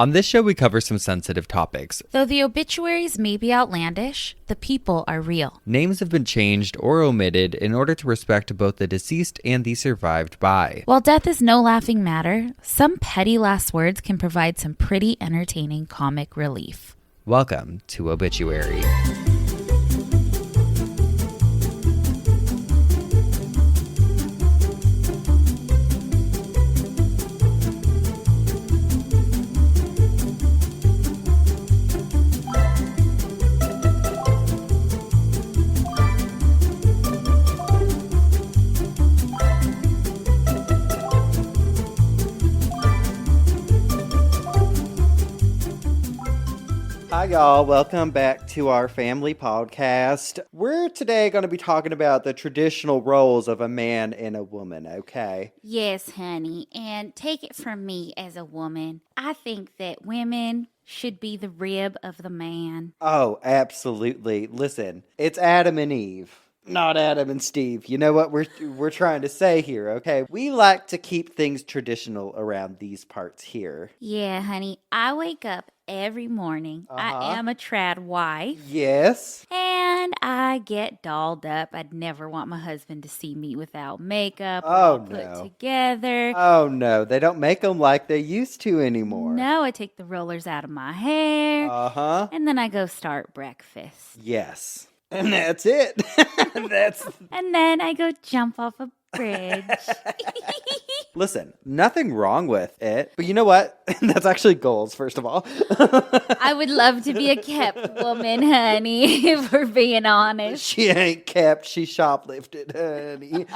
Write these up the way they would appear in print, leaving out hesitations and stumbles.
On this show, we cover some sensitive topics. Though the obituaries may be outlandish, the people are real. Names have been changed or omitted in order to respect both the deceased and the survived by. While death is no laughing matter, some petty last words can provide some pretty entertaining comic relief. Welcome to Obituary. Hi y'all, welcome back to our family podcast. We're today going to be talking about the traditional roles of a man and a woman, okay? Yes, honey, and take it from me as a woman. I think that women should be the rib of the man. Oh, absolutely. Listen, it's Adam and Eve. Not Adam and Steve. You know what we're trying to say here, okay? We like to keep things traditional around these parts here. Yeah, honey, I wake up every morning. I am a trad wife. Yes. And I get dolled up. I'd never want my husband to see me without makeup. Put together. Oh, no. They don't make them like they used to anymore. No, I take the rollers out of my hair. Uh-huh. And then I go start breakfast. Yes. And that's it. And then I go jump off a bridge. Listen, nothing wrong with it. But you know what? That's actually goals, first of all. I would love to be a kept woman, honey, if we're being honest. She ain't kept. She shoplifted, honey.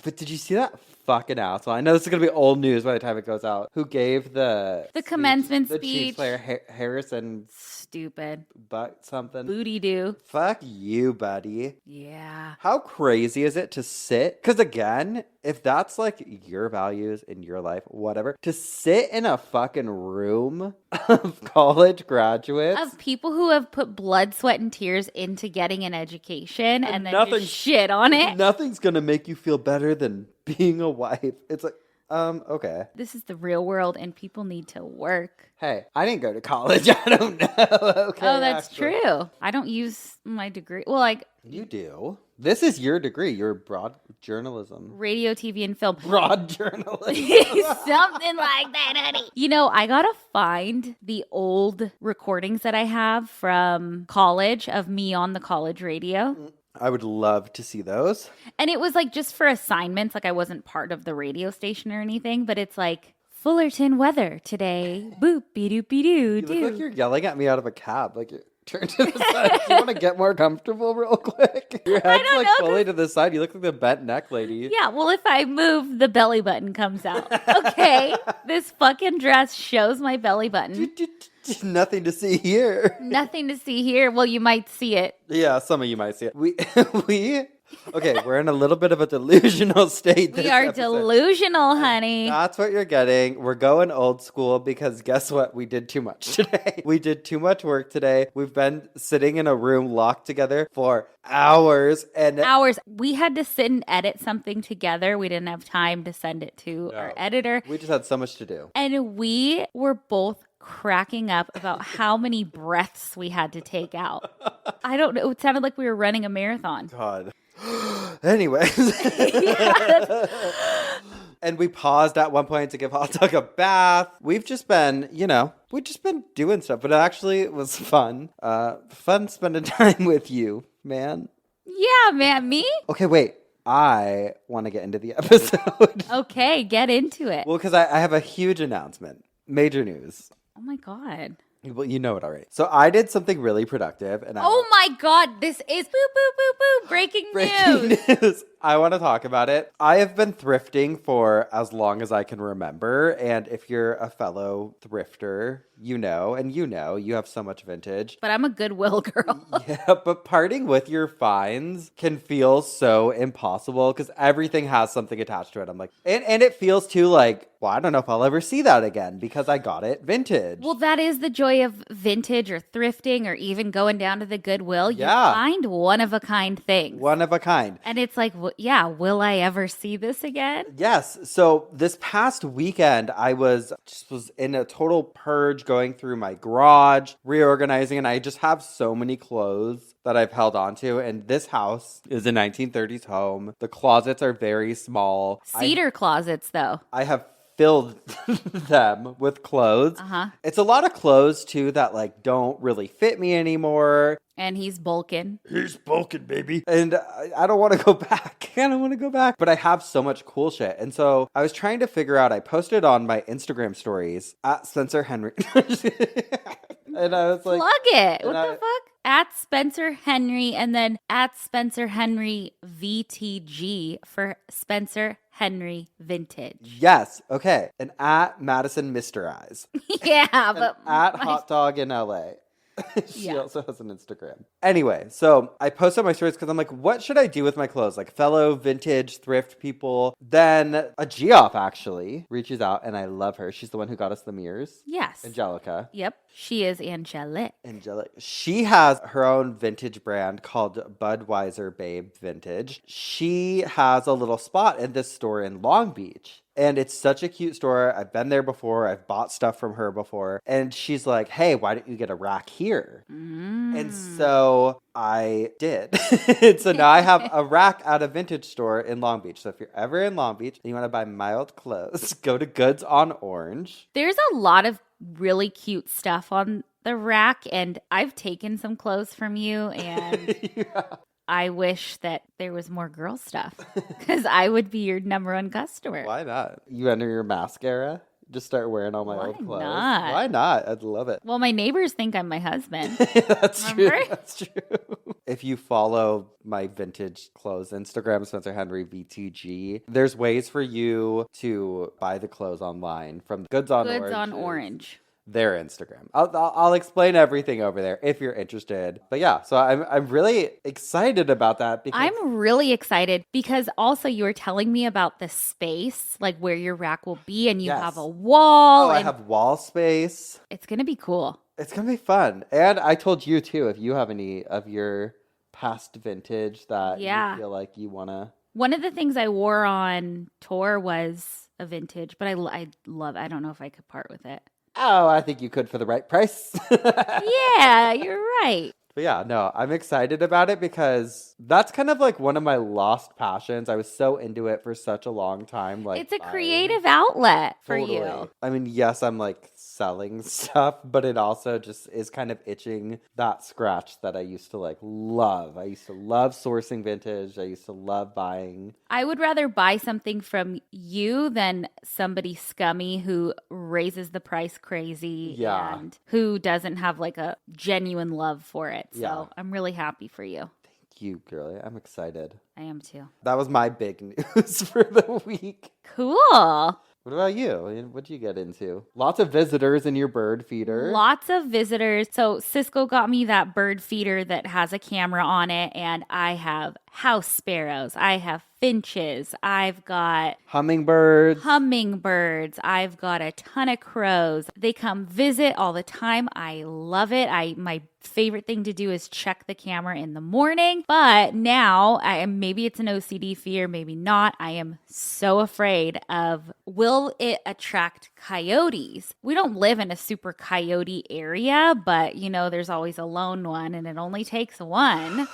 But did you see that fucking asshole? I know this is going to be old news by the time it goes out. Who gave the commencement the speech? Chiefs player Harrison. Stupid. But something. Booty do. Fuck you, buddy. Yeah. How crazy is it to sit? Because again, if that's like your values in your life, whatever, to sit in a fucking room of college graduates. Of people who have put blood, sweat, and tears into getting an education and then just shit on it. Nothing's going to make you feel better than being a wife. It's like, okay. This is the real world and people need to work. Hey, I didn't go to college. I don't know. Okay. Oh, that's true. I don't use my degree. Well, you do. This is your degree. Your broad journalism. Radio, TV, and film. Broad journalism. Something like that, honey. You know, I gotta find the old recordings that I have from college of me on the college radio. I would love to see those. And it was like just for assignments. Like I wasn't part of the radio station or anything, but it's like Fullerton weather today. Boop, be-doop-be-doo. You look like you're yelling at me out of a cab. Like, turn to the side. Do you want to get more comfortable real quick? Your head's like fully to the side. You look like the bent neck lady. Yeah, well, if I move, the belly button comes out. Okay, this fucking dress shows my belly button. Nothing to see here. Nothing to see here. Well, you might see it. Yeah, some of you might see it. Okay, we're in a little bit of a delusional state. We are delusional, honey. That's what you're getting. We're going old school because guess what? We did too much today. We did too much work today. We've been sitting in a room locked together for hours. We had to sit and edit something together. We didn't have time to send it to our editor. We just had so much to do. And we were both cracking up about how many breaths we had to take out. I don't know. It sounded like we were running a marathon. God. Anyways. And we paused at one point to give Hot Dog a bath. We've just been, doing stuff. But it actually was fun. Fun spending time with you, man. Yeah, man. Me? Okay, wait. I want to get into the episode. Okay, get into it. Well, because I have a huge announcement. Major news. Oh my God. Well, you know it already. So I did something really productive. Oh my God, this is breaking news. I want to talk about it. I have been thrifting for as long as I can remember. And if you're a fellow thrifter, you have so much vintage. But I'm a Goodwill girl. Yeah, but parting with your finds can feel so impossible because everything has something attached to it. I'm like, and it feels too like, well, I don't know if I'll ever see that again because I got it vintage. Well, that is the joy of vintage or thrifting or even going down to the Goodwill. Yeah. You find one-of-a-kind things. One of a kind. And it's like, will I ever see this again? Yes. So this past weekend, I was in a total purge, going through my garage, reorganizing, and I just have so many clothes that I've held on to. And this house is a 1930s home. The closets are very small. Cedar closets, though. I have filled them with clothes. It's a lot of clothes too that like don't really fit me anymore. And he's bulking. He's bulking, baby. And I don't want to go back. I don't want to go back. But I have so much cool shit. And so I was trying to figure out, I posted on my Instagram stories at Spencer Henry. And I was like, plug it. What the fuck? At Spencer Henry, and then at Spencer Henry VTG for Spencer Henry Vintage. Yes. Okay. And at Madison Mr. Eyes. Yeah, but at Hot Dog in LA. She Yeah. also has an Instagram. Anyway, so I posted my stories because I'm like, what should I do with my clothes? Like fellow vintage thrift people. Then a Geoff actually reaches out, and I love her. She's the one who got us the mirrors. Yes. Angelica. Yep. She is angelic. She has her own vintage brand called Budweiser Babe Vintage. She has a little spot in this store in Long Beach. And it's such a cute store. I've been there before. I've bought stuff from her before. And she's like, hey, why don't you get a rack here? And so I did. So now I have a rack at a vintage store in Long Beach. So if you're ever in Long Beach and you want to buy mild clothes, go to Goods on Orange. There's a lot of really cute stuff on the rack, and I've taken some clothes from you, and I wish that there was more girl stuff because I would be your number one customer. Why not? You enter your mascara? Just start wearing all my old clothes. Not? Why not? I'd love it. Well, my neighbors think I'm my husband. That's Remember? true. That's true. If you follow my vintage clothes Instagram, Spencer Henry VTG, there's ways for you to buy the clothes online from Goods on Orange. Their Instagram. I'll explain everything over there if you're interested. But yeah, so I'm really excited about that. Because I'm really excited because also you were telling me about the space, like where your rack will be, and you have a wall. I have wall space. It's going to be cool. It's going to be fun. And I told you too, if you have any of your past vintage that you feel like you want to. One of the things I wore on tour was a vintage, but I love, I don't know if I could part with it. Oh, I think you could for the right price. Yeah, you're right. But yeah, no, I'm excited about it because that's kind of like one of my lost passions. I was so into it for such a long time. Like it's a creative outlet for you. I mean, yes, I'm like selling stuff, but it also just is kind of itching that scratch that I used to like love. I used to love sourcing vintage. I used to love buying. I would rather buy something from you than somebody scummy who raises the price crazy and who doesn't have like a genuine love for it. So I'm really happy for you. Thank you, girlie. I'm excited. I am too. That was my big news for the week. Cool. What about you? What'd you get into? Lots of visitors in your bird feeder. Lots of visitors. So Cisco got me that bird feeder that has a camera on it, and I have house sparrows. I have finches. I've got hummingbirds. I've got a ton of crows. They come visit all the time. I love it. My favorite thing to do is check the camera in the morning. But now, maybe it's an OCD fear, maybe not. I am so afraid of, will it attract coyotes? We don't live in a super coyote area, but there's always a lone one, and it only takes one.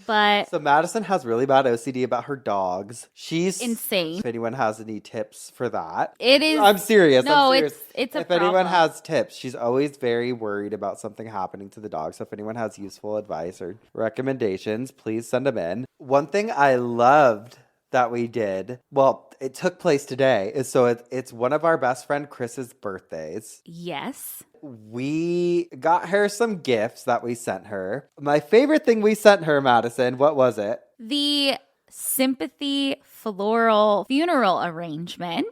But so Madison has really bad OCD about her dogs. She's insane. If anyone has any tips for that. It is. I'm serious. No, I'm serious. It's a If problem. anyone has tips, she's always very worried about something happening to the dog. So if anyone has useful advice or recommendations, please send them in. One thing I loved that we did, well, it took place today, is so it's one of our best friend Chris's birthdays. Yes. We got her some gifts that we sent her. My favorite thing we sent her, Madison, what was it? The sympathy floral funeral arrangement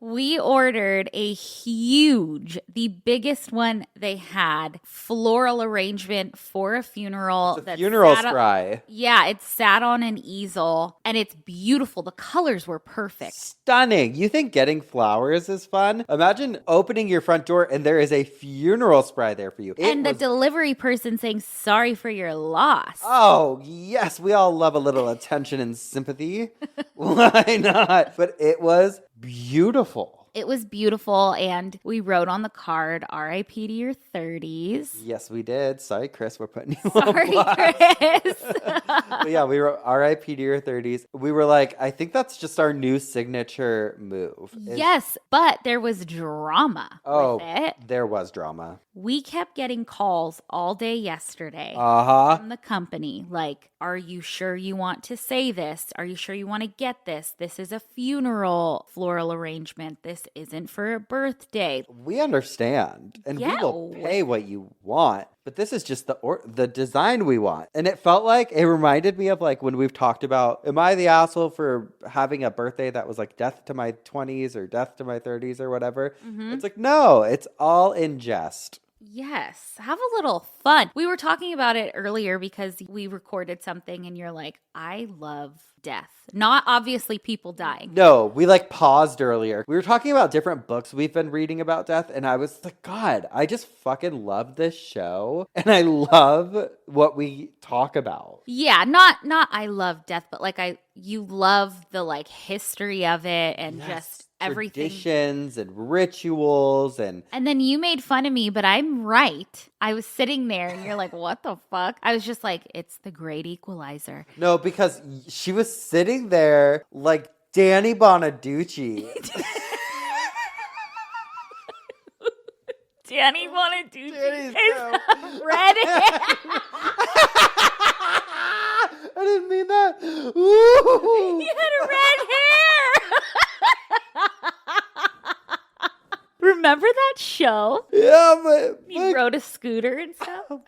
We ordered a huge, the biggest one they had, floral arrangement for a funeral. It's a funeral spry. Yeah, it sat on an easel and it's beautiful. The colors were perfect. Stunning. You think getting flowers is fun? Imagine opening your front door and there is a funeral spray there for you. The delivery person saying sorry for your loss. Oh, yes. We all love a little attention and sympathy. Why not? But it was beautiful. It was beautiful, and we wrote on the card, R.I.P. to your 30s. Yes, we did. Sorry, Chris, we're putting you Sorry, on blast. Chris. But yeah, we wrote R.I.P. to your 30s. We were like, I think that's just our new signature move. Yes, but there was drama with it. There was drama. We kept getting calls all day yesterday from the company. Like, are you sure you want to say this? Are you sure you want to get this? This is a funeral floral arrangement. This isn't for a birthday. We understand. And we will pay what you want. But this is just the design we want. And it felt like, it reminded me of like when we've talked about, am I the asshole for having a birthday that was like death to my 20s or death to my 30s or whatever? Mm-hmm. It's like, no, it's all in jest. Yes. Have a little fun. We were talking about it earlier because we recorded something and you're like, I love death. Not obviously people dying. No, we like paused earlier. We were talking about different books we've been reading about death. And I was like, God, I just fucking love this show. And I love what we talk about. Yeah, not I love death, but like you love the like history of it and just everything. Traditions and rituals and then you made fun of me, but I'm right. I was sitting there and you're like, what the fuck? I was just like, it's the great equalizer. No, because she was sitting there like Danny Bonaducci. Danny Bonaducci is red hair. I didn't mean that. Ooh. He had red hair. Remember that show? Yeah, but you rode a scooter and stuff.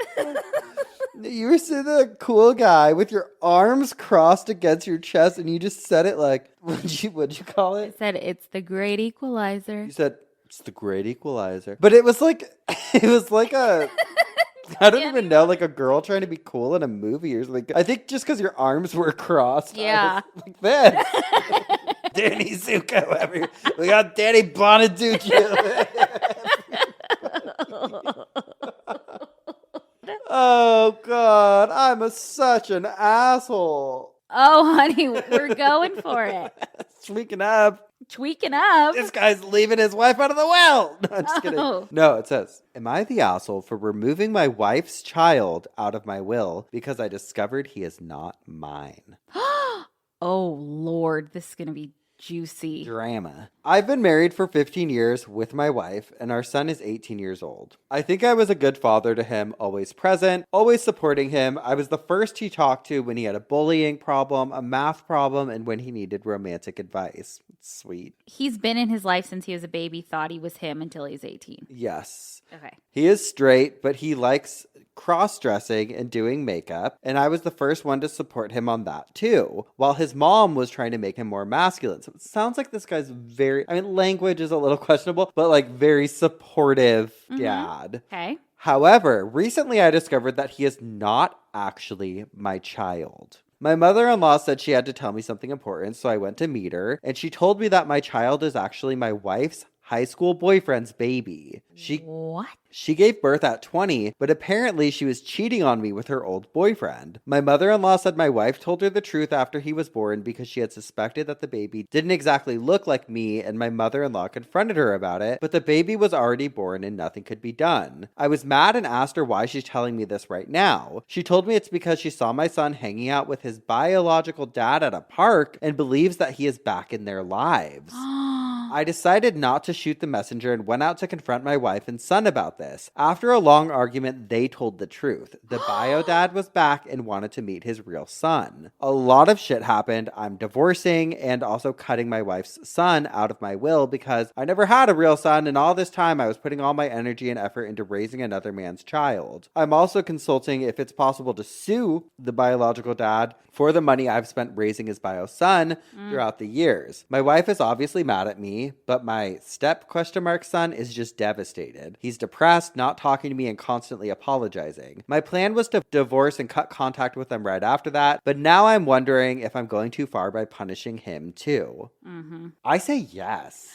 You were sitting there, a cool guy with your arms crossed against your chest, and you just said it like, what'd you call it? I said it's the great equalizer. You said it's the great equalizer, but it was like a. I don't even know, like a girl trying to be cool in a movie or something. I think just because your arms were crossed. Yeah. Like this. Danny Zuko. We got Danny Bonaducci. Oh, God. I'm such an asshole. Oh, honey, we're going for it. Tweaking up. This guy's leaving his wife out of the well. No, I'm just kidding. No, it says, am I the asshole for removing my wife's child out of my will because I discovered he is not mine? Oh, Lord, this is going to be juicy. Drama. I've been married for 15 years with my wife, and our son is 18 years old. I think I was a good father to him, always present, always supporting him. I was the first he talked to when he had a bullying problem, a math problem, and when he needed romantic advice. It's sweet. He's been in his life since he was a baby, thought he was him until he's 18. Yes. Okay. He is straight, but he likes cross-dressing and doing makeup, and I was the first one to support him on that too, while his mom was trying to make him more masculine. So it sounds like this guy's language is a little questionable, but like very supportive dad. Okay. However, recently I discovered that he is not actually my child. My mother-in-law said she had to tell me something important, so I went to meet her, and she told me that my child is actually my wife's high school boyfriend's baby. What? She gave birth at 20, but apparently she was cheating on me with her old boyfriend. My mother-in-law said my wife told her the truth after he was born because she had suspected that the baby didn't exactly look like me, and my mother-in-law confronted her about it, but the baby was already born and nothing could be done. I was mad and asked her why she's telling me this right now. She told me it's because she saw my son hanging out with his biological dad at a park and believes that he is back in their lives. I decided not to shoot the messenger and went out to confront my wife and son about this. After a long argument, they told the truth. The bio dad was back and wanted to meet his real son. A lot of shit happened. I'm divorcing and also cutting my wife's son out of my will because I never had a real son, and all this time I was putting all my energy and effort into raising another man's child. I'm also consulting if it's possible to sue the biological dad for the money I've spent raising his bio son throughout the years. My wife is obviously mad at me me, but my son is just devastated. He's depressed, not talking to me, and constantly apologizing. My plan was to divorce and cut contact with them right after that, but now I'm wondering if I'm going too far by punishing him too. I say yes.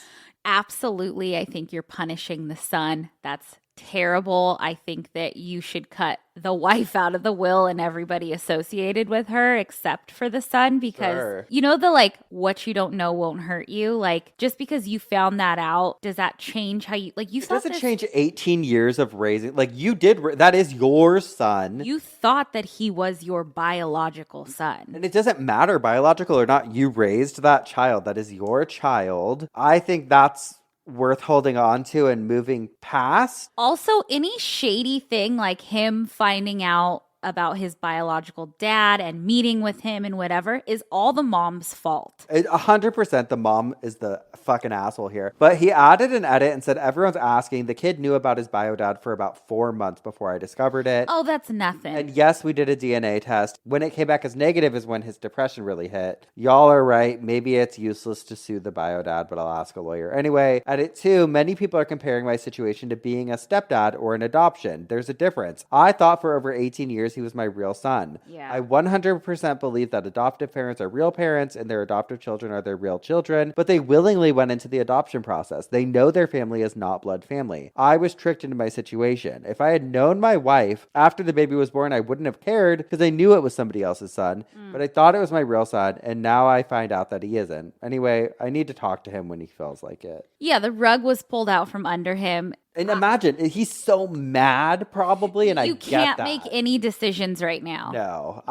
Absolutely. I think you're punishing the son. That's terrible. I think that you should cut the wife out of the will and everybody associated with her except for the son, because you know, the like, what you don't know won't hurt you. Like, just because you found that out, does that change how you, like, you thought doesn't change 18 years of raising, like, you did, that is your son. You thought that he was your biological son. And it doesn't matter, biological or not, you raised that child. That is your child. I think that's worth holding on to and moving past. Also, any shady thing like him finding out about his biological dad and meeting with him and whatever is all the mom's fault. 100% the mom is the fucking asshole here. But he added an edit and said, everyone's asking. The kid knew about his bio dad for about 4 months before I discovered it. Oh, that's nothing. And yes, we did a DNA test. When it came back as negative is when his depression really hit. Y'all are right. Maybe it's useless to sue the bio dad, but I'll ask a lawyer. Anyway, edit 2, many people are comparing my situation to being a stepdad or an adoption. There's a difference. I thought for over 18 years he was my real son. Yeah. I 100% believe that adoptive parents are real parents and their adoptive children are their real children, but they willingly went into the adoption process. They know their family is not blood family. I was tricked into my situation. If I had known my wife after the baby was born, I wouldn't have cared because I knew it was somebody else's son, but I thought it was my real son, and now I find out that he isn't. Anyway, I need to talk to him when he feels like it. Yeah, the rug was pulled out from under him. And imagine, he's so mad probably, and I get that. You can't make any decisions right now. No,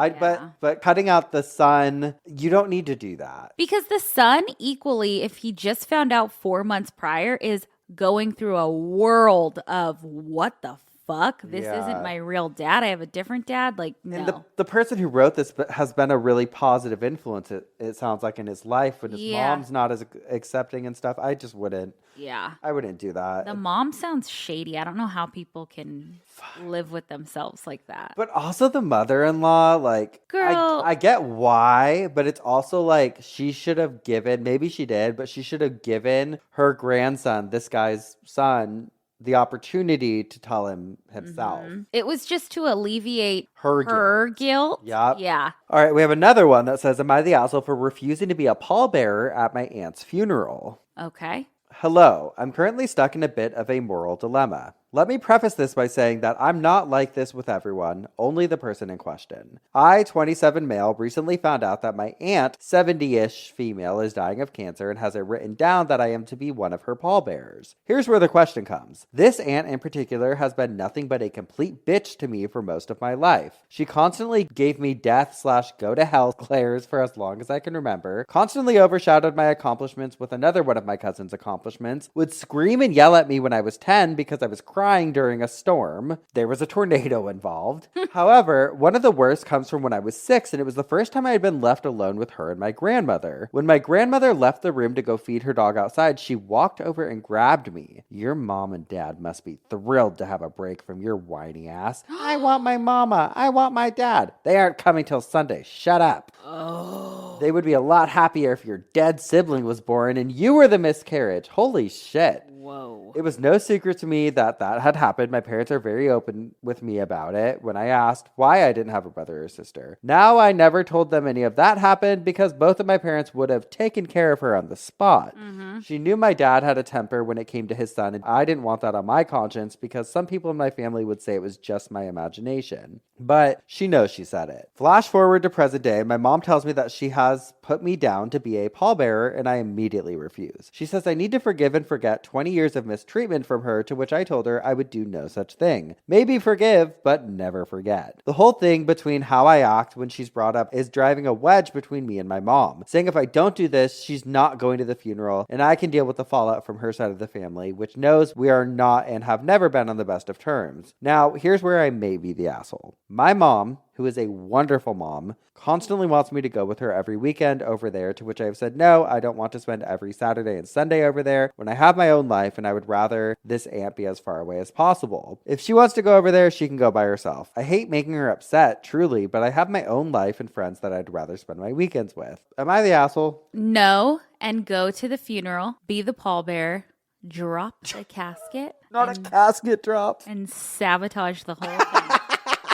but cutting out the son, you don't need to do that. Because the son equally, if he just found out 4 months prior, is going through a world of what the fuck? This isn't my real dad. I have a different dad. Like, no. And the person who wrote this has been a really positive influence, it sounds like, in his life when his mom's not as accepting and stuff. I just wouldn't. Yeah. I wouldn't do that. The mom sounds shady. I don't know how people can live with themselves like that. But also the mother-in-law, like, girl, I get why, but it's also like she should have given, maybe she did, but she should have given her grandson, this guy's son, the opportunity to tell him himself. It was just to alleviate her guilt. Yep. Yeah. All right, we have another one that says, am I the asshole for refusing to be a pallbearer at my aunt's funeral? Okay. Hello, I'm currently stuck in a bit of a moral dilemma. Let me preface this by saying that I'm not like this with everyone, only the person in question. I, 27 male, recently found out that my aunt, 70-ish female, is dying of cancer and has it written down that I am to be one of her pallbearers. Here's where the question comes. This aunt in particular has been nothing but a complete bitch to me for most of my life. She constantly gave me death/go-to-hell glares for as long as I can remember, constantly overshadowed my accomplishments with another one of my cousin's accomplishments, would scream and yell at me when I was 10 because I was crying during a storm. There was a tornado involved. However, one of the worst comes from when I was 6, and it was the first time I had been left alone with her and my grandmother. When my grandmother left the room to go feed her dog outside, she walked over and grabbed me. Your mom and dad must be thrilled to have a break from your whiny ass. I want my mama. I want my dad. They aren't coming till Sunday. Shut up. Oh. They would be a lot happier if your dead sibling was born and you were the miscarriage. Holy shit. Whoa. It was no secret to me that had happened. My parents are very open with me about it when I asked why I didn't have a brother or sister. Now, I never told them any of that happened because both of my parents would have taken care of her on the spot. She knew my dad had a temper when it came to his son, and I didn't want that on my conscience because some people in my family would say it was just my imagination. But she knows she said it. Flash forward to present day, my mom tells me that she has put me down to be a pallbearer, and I immediately refuse. She says I need to forgive and forget 20 years of mistreatment from her, to which I told her I would do no such thing. Maybe forgive, but never forget. The whole thing between how I act when she's brought up is driving a wedge between me and my mom, saying if I don't do this, she's not going to the funeral, and I can deal with the fallout from her side of the family, which knows we are not and have never been on the best of terms. Now, here's where I may be the asshole. My mom, who is a wonderful mom, constantly wants me to go with her every weekend over there, to which I have said, no, I don't want to spend every Saturday and Sunday over there when I have my own life, and I would rather this aunt be as far away as possible. If she wants to go over there, she can go by herself. I hate making her upset, truly, but I have my own life and friends that I'd rather spend my weekends with. Am I the asshole? No. and go to the funeral, be the pallbearer, drop the casket. Not a casket drop. And sabotage the whole thing.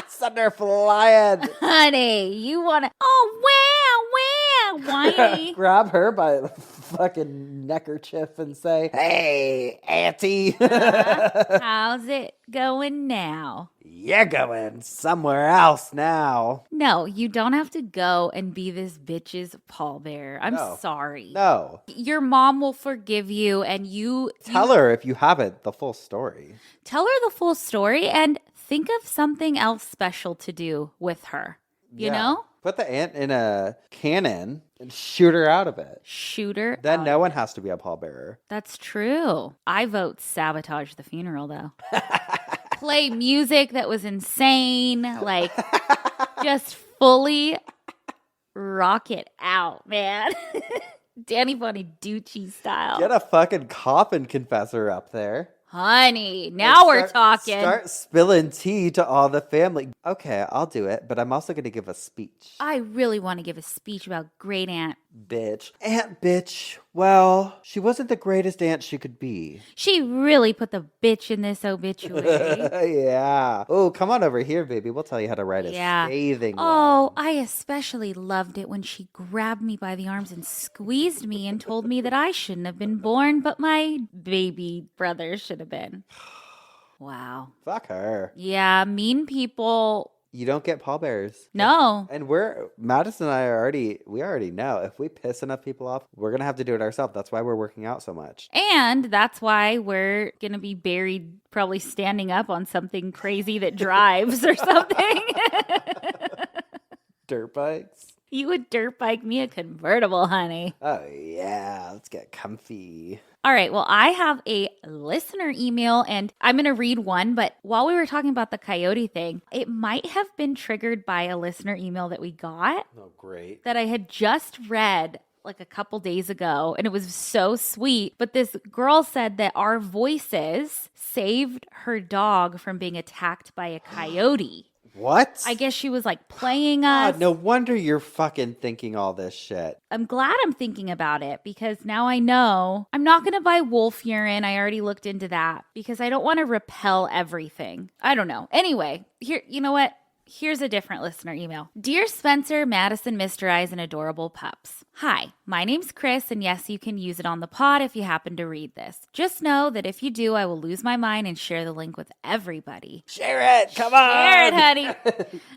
Thunder flying. Honey, you want to... Oh, wow, whiny. Grab her by the fucking neckerchief and say, hey, auntie. How's it going now? You're going somewhere else now. No, you don't have to go and be this bitch's pallbearer. I'm sorry. No. Your mom will forgive you, and you... Tell her, if you haven't, the full story. Tell her the full story and think of something else special to do with her. You know? Put the aunt in a cannon and shoot her out of it. Shoot her Then no one has to be a pallbearer. That's true. I vote sabotage the funeral, though. Play music that was insane. Like, just fully rock it out, man. Danny Bonaducci style. Get a fucking coffin confessor up there. Honey, now we're talking. Start spilling tea to all the family. Okay, I'll do it, but I'm also going to give a speech. I really want to give a speech about great aunt. Bitch. Aunt bitch. Well, she wasn't the greatest aunt she could be. She really put the bitch in this obituary. Yeah. Oh, come on over here, baby. We'll tell you how to write a scathing one. I especially loved it when she grabbed me by the arms and squeezed me and told me that I shouldn't have been born, but my baby brother should have been. Wow. Fuck her. Yeah, mean people. You don't get pallbearers. No. And Madison and I we already know if we piss enough people off, we're going to have to do it ourselves. That's why we're working out so much. And that's why we're going to be buried probably standing up on something crazy that drives or something. Dirt bikes? You would dirt bike me a convertible, honey. Oh, yeah. Let's get comfy. All right. Well, I have a listener email and I'm going to read one. But while we were talking about the coyote thing, it might have been triggered by a listener email that we got. Oh, great. That I had just read like a couple days ago. And it was so sweet. But this girl said that our voices saved her dog from being attacked by a coyote. What? I guess she was like playing us. God, no wonder you're fucking thinking all this shit. I'm glad I'm thinking about it because now I know I'm not going to buy wolf urine. I already looked into that because I don't want to repel everything. I don't know. Anyway, here, you know what? Here's a different listener email. Dear Spencer, Madison, Mr. Eyes, and adorable pups. Hi, my name's Chris, and yes, you can use it on the pod if you happen to read this. Just know that if you do, I will lose my mind and share the link with everybody. Share it! Come on! Share it, honey!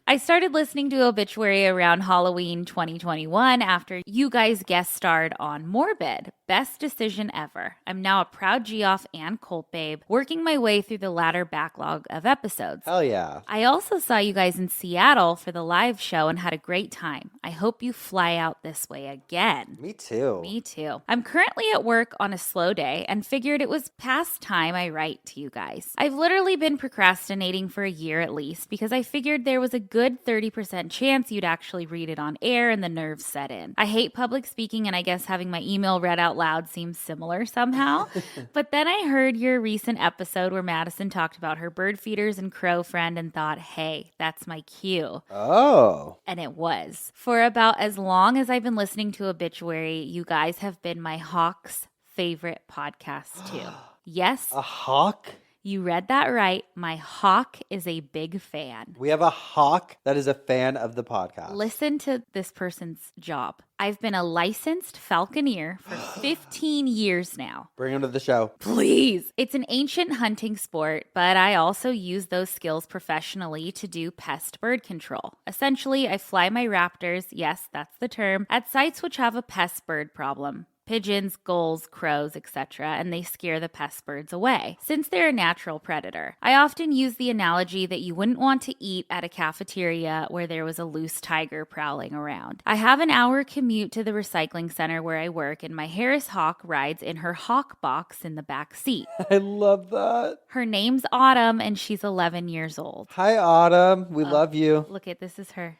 I started listening to Obituary around Halloween 2021 after you guys guest starred on Morbid. Best decision ever. I'm now a proud Geoff and cult babe, working my way through the latter backlog of episodes. Hell yeah. I also saw you guys in Seattle for the live show and had a great time. I hope you fly out this way again. Me too. Me too. I'm currently at work on a slow day and figured it was past time I write to you guys. I've literally been procrastinating for a year at least because I figured there was a good 30% chance you'd actually read it on air and the nerves set in. I hate public speaking and I guess having my email read out loud seems similar somehow. But then I heard your recent episode where Madison talked about her bird feeders and crow friend and thought, hey, that's my cue. Oh. And it was. For about as long as I've been listening to Obituary, you guys have been my hawk's favorite podcast too. Yes. A hawk? You read that right. My hawk is a big fan. We have a hawk that is a fan of the podcast. Listen to this person's job. I've been a licensed falconer for 15 years now. Bring him to the show. Please. It's an ancient hunting sport, but I also use those skills professionally to do pest bird control. Essentially, I fly my raptors, yes, that's the term, at sites which have a pest bird problem. Pigeons, gulls, crows, etc., and they scare the pest birds away, since they're a natural predator. I often use the analogy that you wouldn't want to eat at a cafeteria where there was a loose tiger prowling around. I have an hour commute to the recycling center where I work, and my Harris Hawk rides in her Hawk box in the back seat. I love that. Her name's Autumn, and she's 11 years old. Hi, Autumn. We love you. Look at this is her.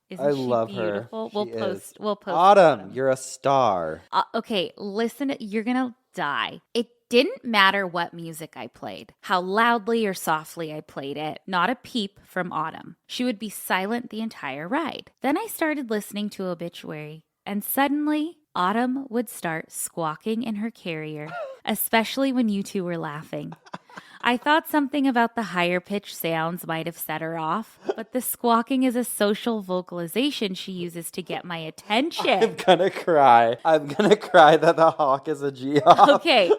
I love her. We'll post. Autumn, you're a star. Okay, listen, you're going to die. It didn't matter what music I played, how loudly or softly I played it, not a peep from Autumn. She would be silent the entire ride. Then I started listening to Obituary, and suddenly Autumn would start squawking in her carrier, especially when you two were laughing. I thought something about the higher pitched sounds might have set her off, but the squawking is a social vocalization she uses to get my attention. I'm gonna cry. I'm gonna cry that the hawk is a Geoff. Okay.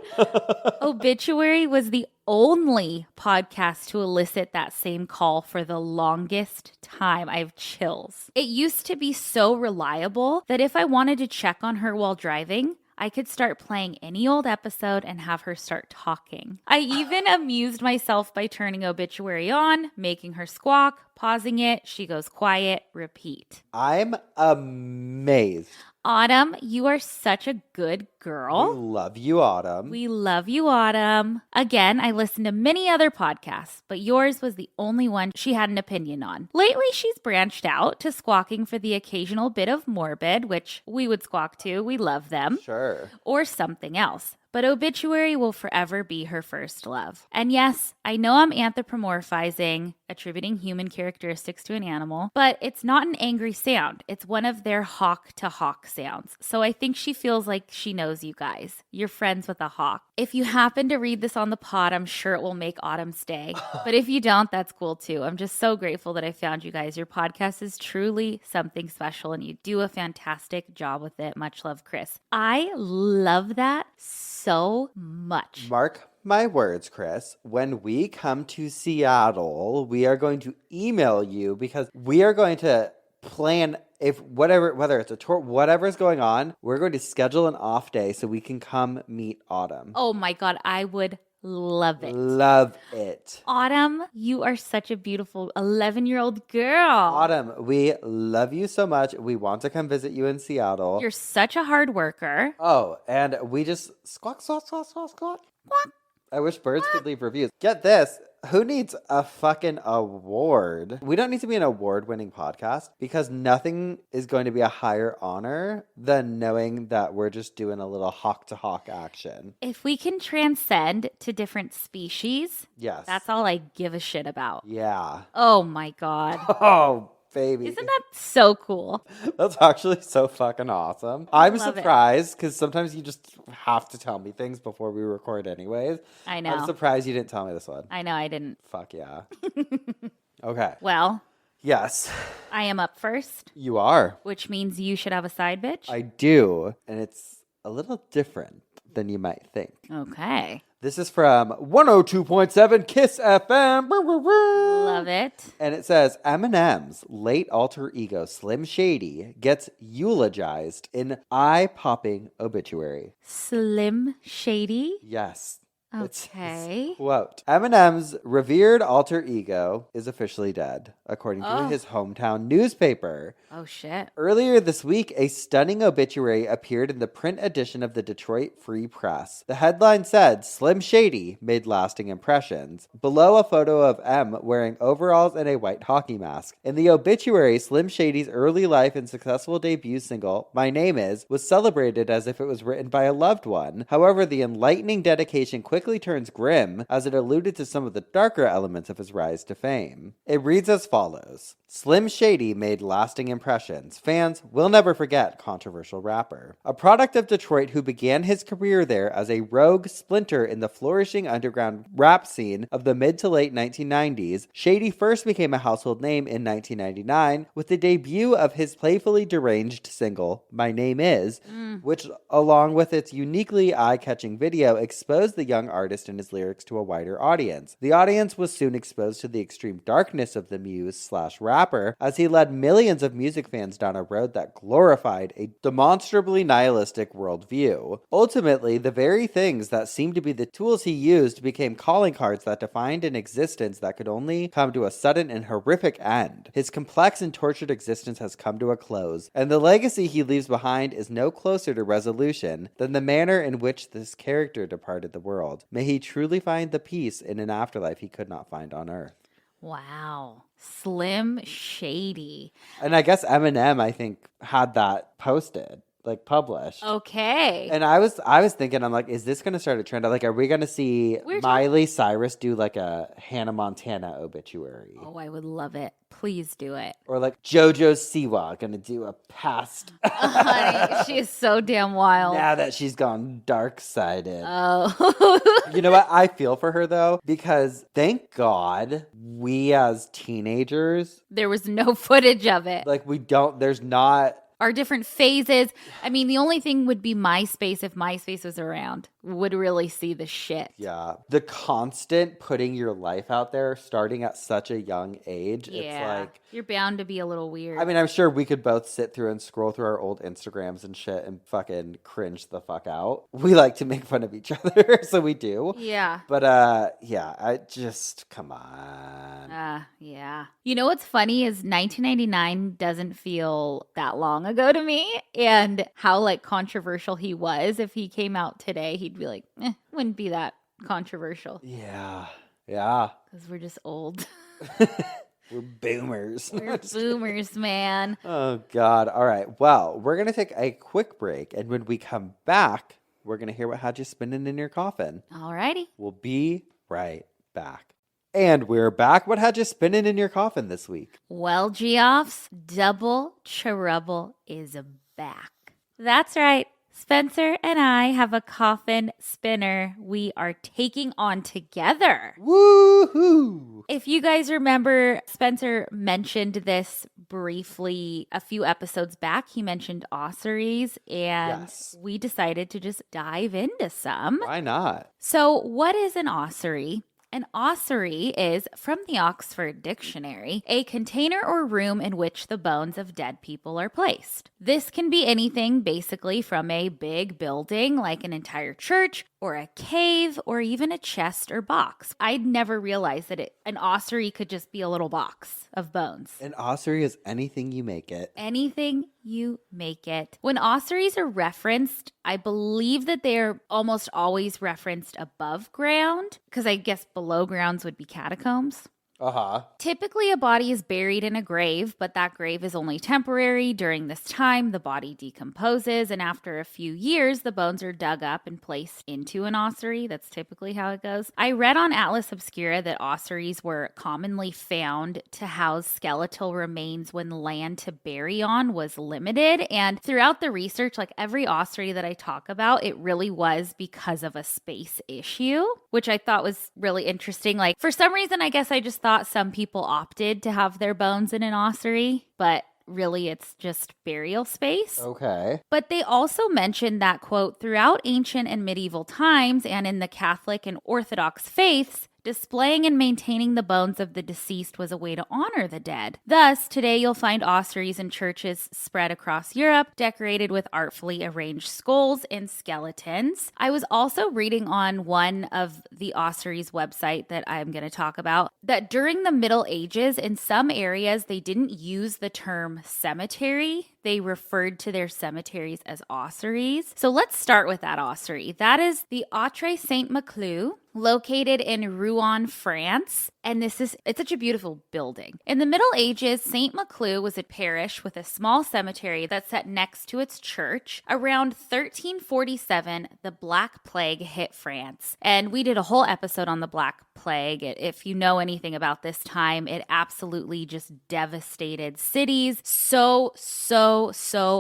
Obituary was the only podcast to elicit that same call for the longest time. I have chills. It used to be so reliable that if I wanted to check on her while driving, I could start playing any old episode and have her start talking. I even amused myself by turning Obituary on, making her squawk, pausing it, she goes quiet, repeat. I'm amazed. Autumn, you are such a good girl. We love you, Autumn. We love you, Autumn. Again, I listened to many other podcasts, but yours was the only one she had an opinion on. Lately, she's branched out to squawking for the occasional bit of morbid, which we would squawk to. We love them. Sure. Or something else. But Obituary will forever be her first love. And yes, I know I'm anthropomorphizing, attributing human characteristics to an animal, but it's not an angry sound. It's one of their hawk to hawk sounds. So I think she feels like she knows you guys. You're friends with a hawk. If you happen to read this on the pod, I'm sure it will make Autumn stay. But if you don't, that's cool too. I'm just so grateful that I found you guys. Your podcast is truly something special and you do a fantastic job with it. Much love, Chris. I love that so much. Mark my words, Chris. When we come to Seattle, we are going to email you because we are going to plan whether it's a tour, whatever's going on, we're going to schedule an off day so we can come meet Autumn. Oh my God, I would love it. Love it. Autumn, you are such a beautiful 11-year-old girl. Autumn, we love you so much. We want to come visit you in Seattle. You're such a hard worker. Oh, and we just squawk, squawk, squawk, squawk, squawk. Quack. I wish birds could leave reviews. Get this. Who needs a fucking award? We don't need to be an award-winning podcast because nothing is going to be a higher honor than knowing that we're just doing a little hawk-to-hawk action. If we can transcend to different species, Yes. that's all I give a shit about. Yeah. Oh my God. Oh, baby. Isn't that so cool? That's actually so fucking awesome. I'm love it. surprised because sometimes you just have to tell me things before we record anyways. I know. I'm surprised you didn't tell me this one. I know I didn't. Fuck yeah. Okay. Well, Yes, I am up first, you are. which means you should have a side bitch. I do. And it's a little different than you might think. Okay. This is from 102.7 Kiss FM. Love it. And it says, Eminem's late alter ego Slim Shady gets eulogized in eye-popping obituary. Slim Shady. Yes. Okay. Quote, Eminem's revered alter ego is officially dead, according to Oh. his hometown newspaper. Oh, shit. Earlier this week, a stunning obituary appeared in the print edition of the Detroit Free Press. The headline said, Slim Shady made lasting impressions. Below, a photo of M wearing overalls and a white hockey mask. In the obituary, Slim Shady's early life and successful debut single, My Name Is, was celebrated as if it was written by a loved one. However, the enlightening dedication quickly turns grim as it alluded to some of the darker elements of his rise to fame. It reads as follows. Slim Shady made lasting impressions. Fans will never forget controversial rapper. A product of Detroit who began his career there as a rogue splinter in the flourishing underground rap scene of the mid to late 1990s, Shady first became a household name in 1999 with the debut of his playfully deranged single, My Name Is, which, along with its uniquely eye-catching video, exposed the young artist and his lyrics to a wider audience. The audience was soon exposed to the extreme darkness of the muse/rapper as he led millions of music fans down a road that glorified a demonstrably nihilistic worldview. Ultimately, the very things that seemed to be the tools he used became calling cards that defined an existence that could only come to a sudden and horrific end. His complex and tortured existence has come to a close, and the legacy he leaves behind is no closer to resolution than the manner in which this character departed the world. May he truly find the peace in an afterlife he could not find on earth. Wow. Slim Shady. And I guess Eminem, I think, had that posted. like published. Okay. And I was thinking, I'm like, is this going to start a trend? Like, are we going to see Miley Cyrus do like a Hannah Montana obituary? Oh, I would love it. Please do it. Or like JoJo Siwa going to do a past. Honey, she is so damn wild. Now that she's gone dark-sided. Oh. You know what? I feel for her though, because thank God we as teenagers, there was no footage of it. like there's not. Our different phases. I mean, the only thing would be MySpace. If MySpace was around, would really see the shit. Yeah. The constant putting your life out there starting at such a young age. Yeah. It's like, you're bound to be a little weird. I mean, I'm sure we could both sit through and scroll through our old Instagrams and shit and fucking cringe the fuck out. We like to make fun of each other, so we do. Yeah. But yeah, I just, come on. Yeah. You know what's funny is 1999 doesn't feel that long ago to me, and how like controversial he was. If he came out today, he'd be like, wouldn't be that controversial. Yeah. Because we're just old. We're boomers. We're boomers, man. Oh, God. All right. Well, we're going to take a quick break. And when we come back, we're going to hear what had you spinning in your coffin. Alrighty. We'll be right back. And we're back. What had you spinning in your coffin this week? Well, Geoffs, Double Trouble is back. That's right. Spencer and I have a coffin spinner we are taking on together. Woohoo! If you guys remember, Spencer mentioned this briefly a few episodes back. He mentioned ossuaries, and we decided to just dive into some. Why not? So, what is an ossuary? An ossuary is, from the Oxford Dictionary, a container or room in which the bones of dead people are placed. This can be anything basically from a big building like an entire church or a cave or even a chest or box. I'd never realized that an ossuary could just be a little box of bones. An ossuary is anything you make it. Anything you make it. When ossuaries are referenced, I believe that they're almost always referenced above ground, because I guess below grounds would be catacombs. Typically, a body is buried in a grave, but that grave is only temporary. During this time, the body decomposes, and after a few years, the bones are dug up and placed into an ossuary. That's typically how it goes. I read on Atlas Obscura that ossuaries were commonly found to house skeletal remains when land to bury on was limited. And throughout the research, like every ossuary that I talk about, it really was because of a space issue, which I thought was really interesting. Like, for some reason, I guess I just thought some people opted to have their bones in an ossuary, but really it's just burial space. Okay. But they also mentioned that, quote, throughout ancient and medieval times and in the Catholic and Orthodox faiths, displaying and maintaining the bones of the deceased was a way to honor the dead. Thus, today you'll find ossuaries in churches spread across Europe, decorated with artfully arranged skulls and skeletons. I was also reading on one of the ossuaries website that I'm going to talk about that during the Middle Ages, in some areas, they didn't use the term cemetery. They referred to their cemeteries as ossuaries. So let's start with that ossuary. That is the Autre Saint-Maclou, located in Rouen, France. And it's such a beautiful building. In the Middle Ages, Saint-Maclou was a parish with a small cemetery that sat next to its church. Around 1347, the Black Plague hit France. And we did a whole episode on the Black Plague. If you know anything about this time, it absolutely just devastated cities. So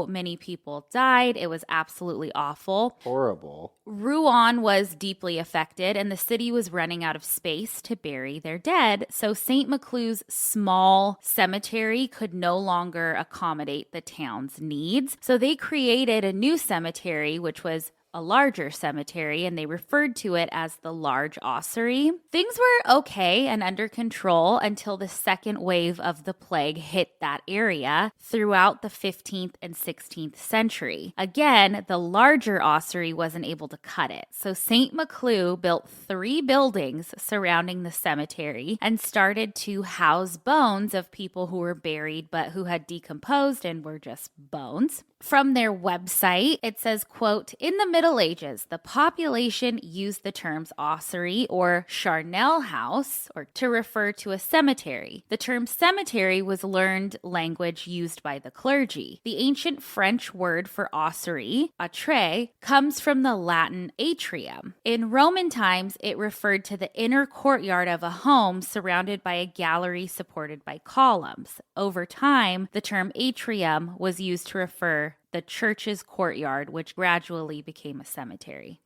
many people died. It was absolutely awful. Horrible. Rouen was deeply affected, and the city was running out of space to bury their dead. So St. Maclou's small cemetery could no longer accommodate the town's needs. So they created a new cemetery, which was a larger cemetery, and they referred to it as the Large Ossuary. Things were okay and under control until the second wave of the plague hit that area throughout the 15th and 16th century. Again, the larger ossuary wasn't able to cut it. So St. Maclou built 3 buildings surrounding the cemetery and started to house bones of people who were buried but who had decomposed and were just bones. From their website, it says, quote, in the Middle Middle Ages, the population used the terms ossuary or charnel house or to refer to a cemetery. The term cemetery was learned language used by the clergy. The ancient French word for ossuary, atre, comes from the Latin atrium. In Roman times, it referred to the inner courtyard of a home surrounded by a gallery supported by columns. Over time, the term atrium was used to refer the church's courtyard, which gradually became a cemetery.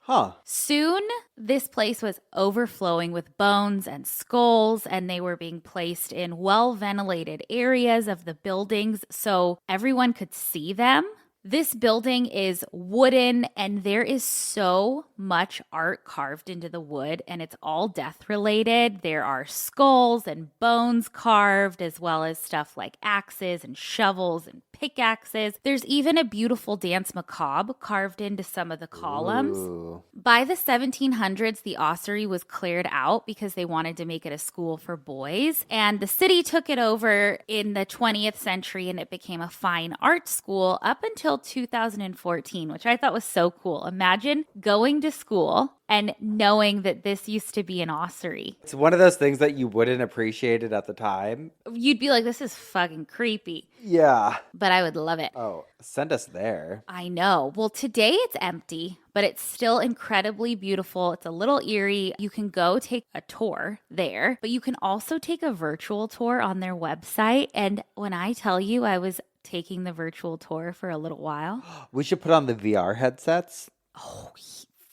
Soon, this place was overflowing with bones and skulls, and they were being placed in well-ventilated areas of the buildings so everyone could see them. This building is wooden, and there is so much art carved into the wood, and it's all death-related. There are skulls and bones carved, as well as stuff like axes and shovels and pickaxes. There's even a beautiful dance macabre carved into some of the columns. Ooh. By the 1700s, the ossuary was cleared out because they wanted to make it a school for boys, and the city took it over in the 20th century, and it became a fine art school up until 2014, which I thought was so cool. Imagine going to school and knowing that this used to be an ossuary. It's one of those things that you wouldn't appreciate it at the time. You'd be like, this is fucking creepy. Yeah. But I would love it. Oh, send us there. I know. Well, today it's empty, but it's still incredibly beautiful. It's a little eerie. You can go take a tour there, but you can also take a virtual tour on their website. And when I tell you I was taking the virtual tour for a little while. We should put on the VR headsets. Oh,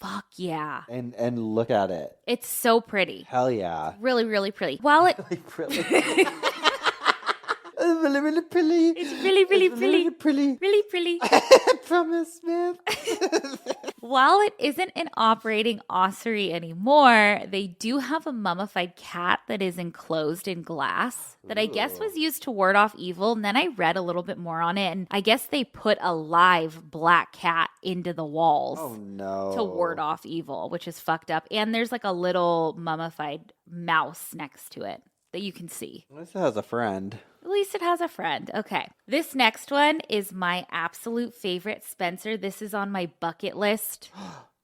fuck yeah. And look at it. It's so pretty. Hell yeah. Really, really pretty. While it... Really pretty. Really, really pretty. It's really, really pretty. Really pretty. Really pretty. Promise, man. While it isn't an operating ossuary anymore, they do have a mummified cat that is enclosed in glass that I guess was used to ward off evil. And then I read a little bit more on it, and I guess they put a live black cat into the walls to ward off evil, which is fucked up. And there's like a little mummified mouse next to it that you can see. At least it has a friend. At least it has a friend. Okay. This next one is my absolute favorite, Spencer. This is on my bucket list.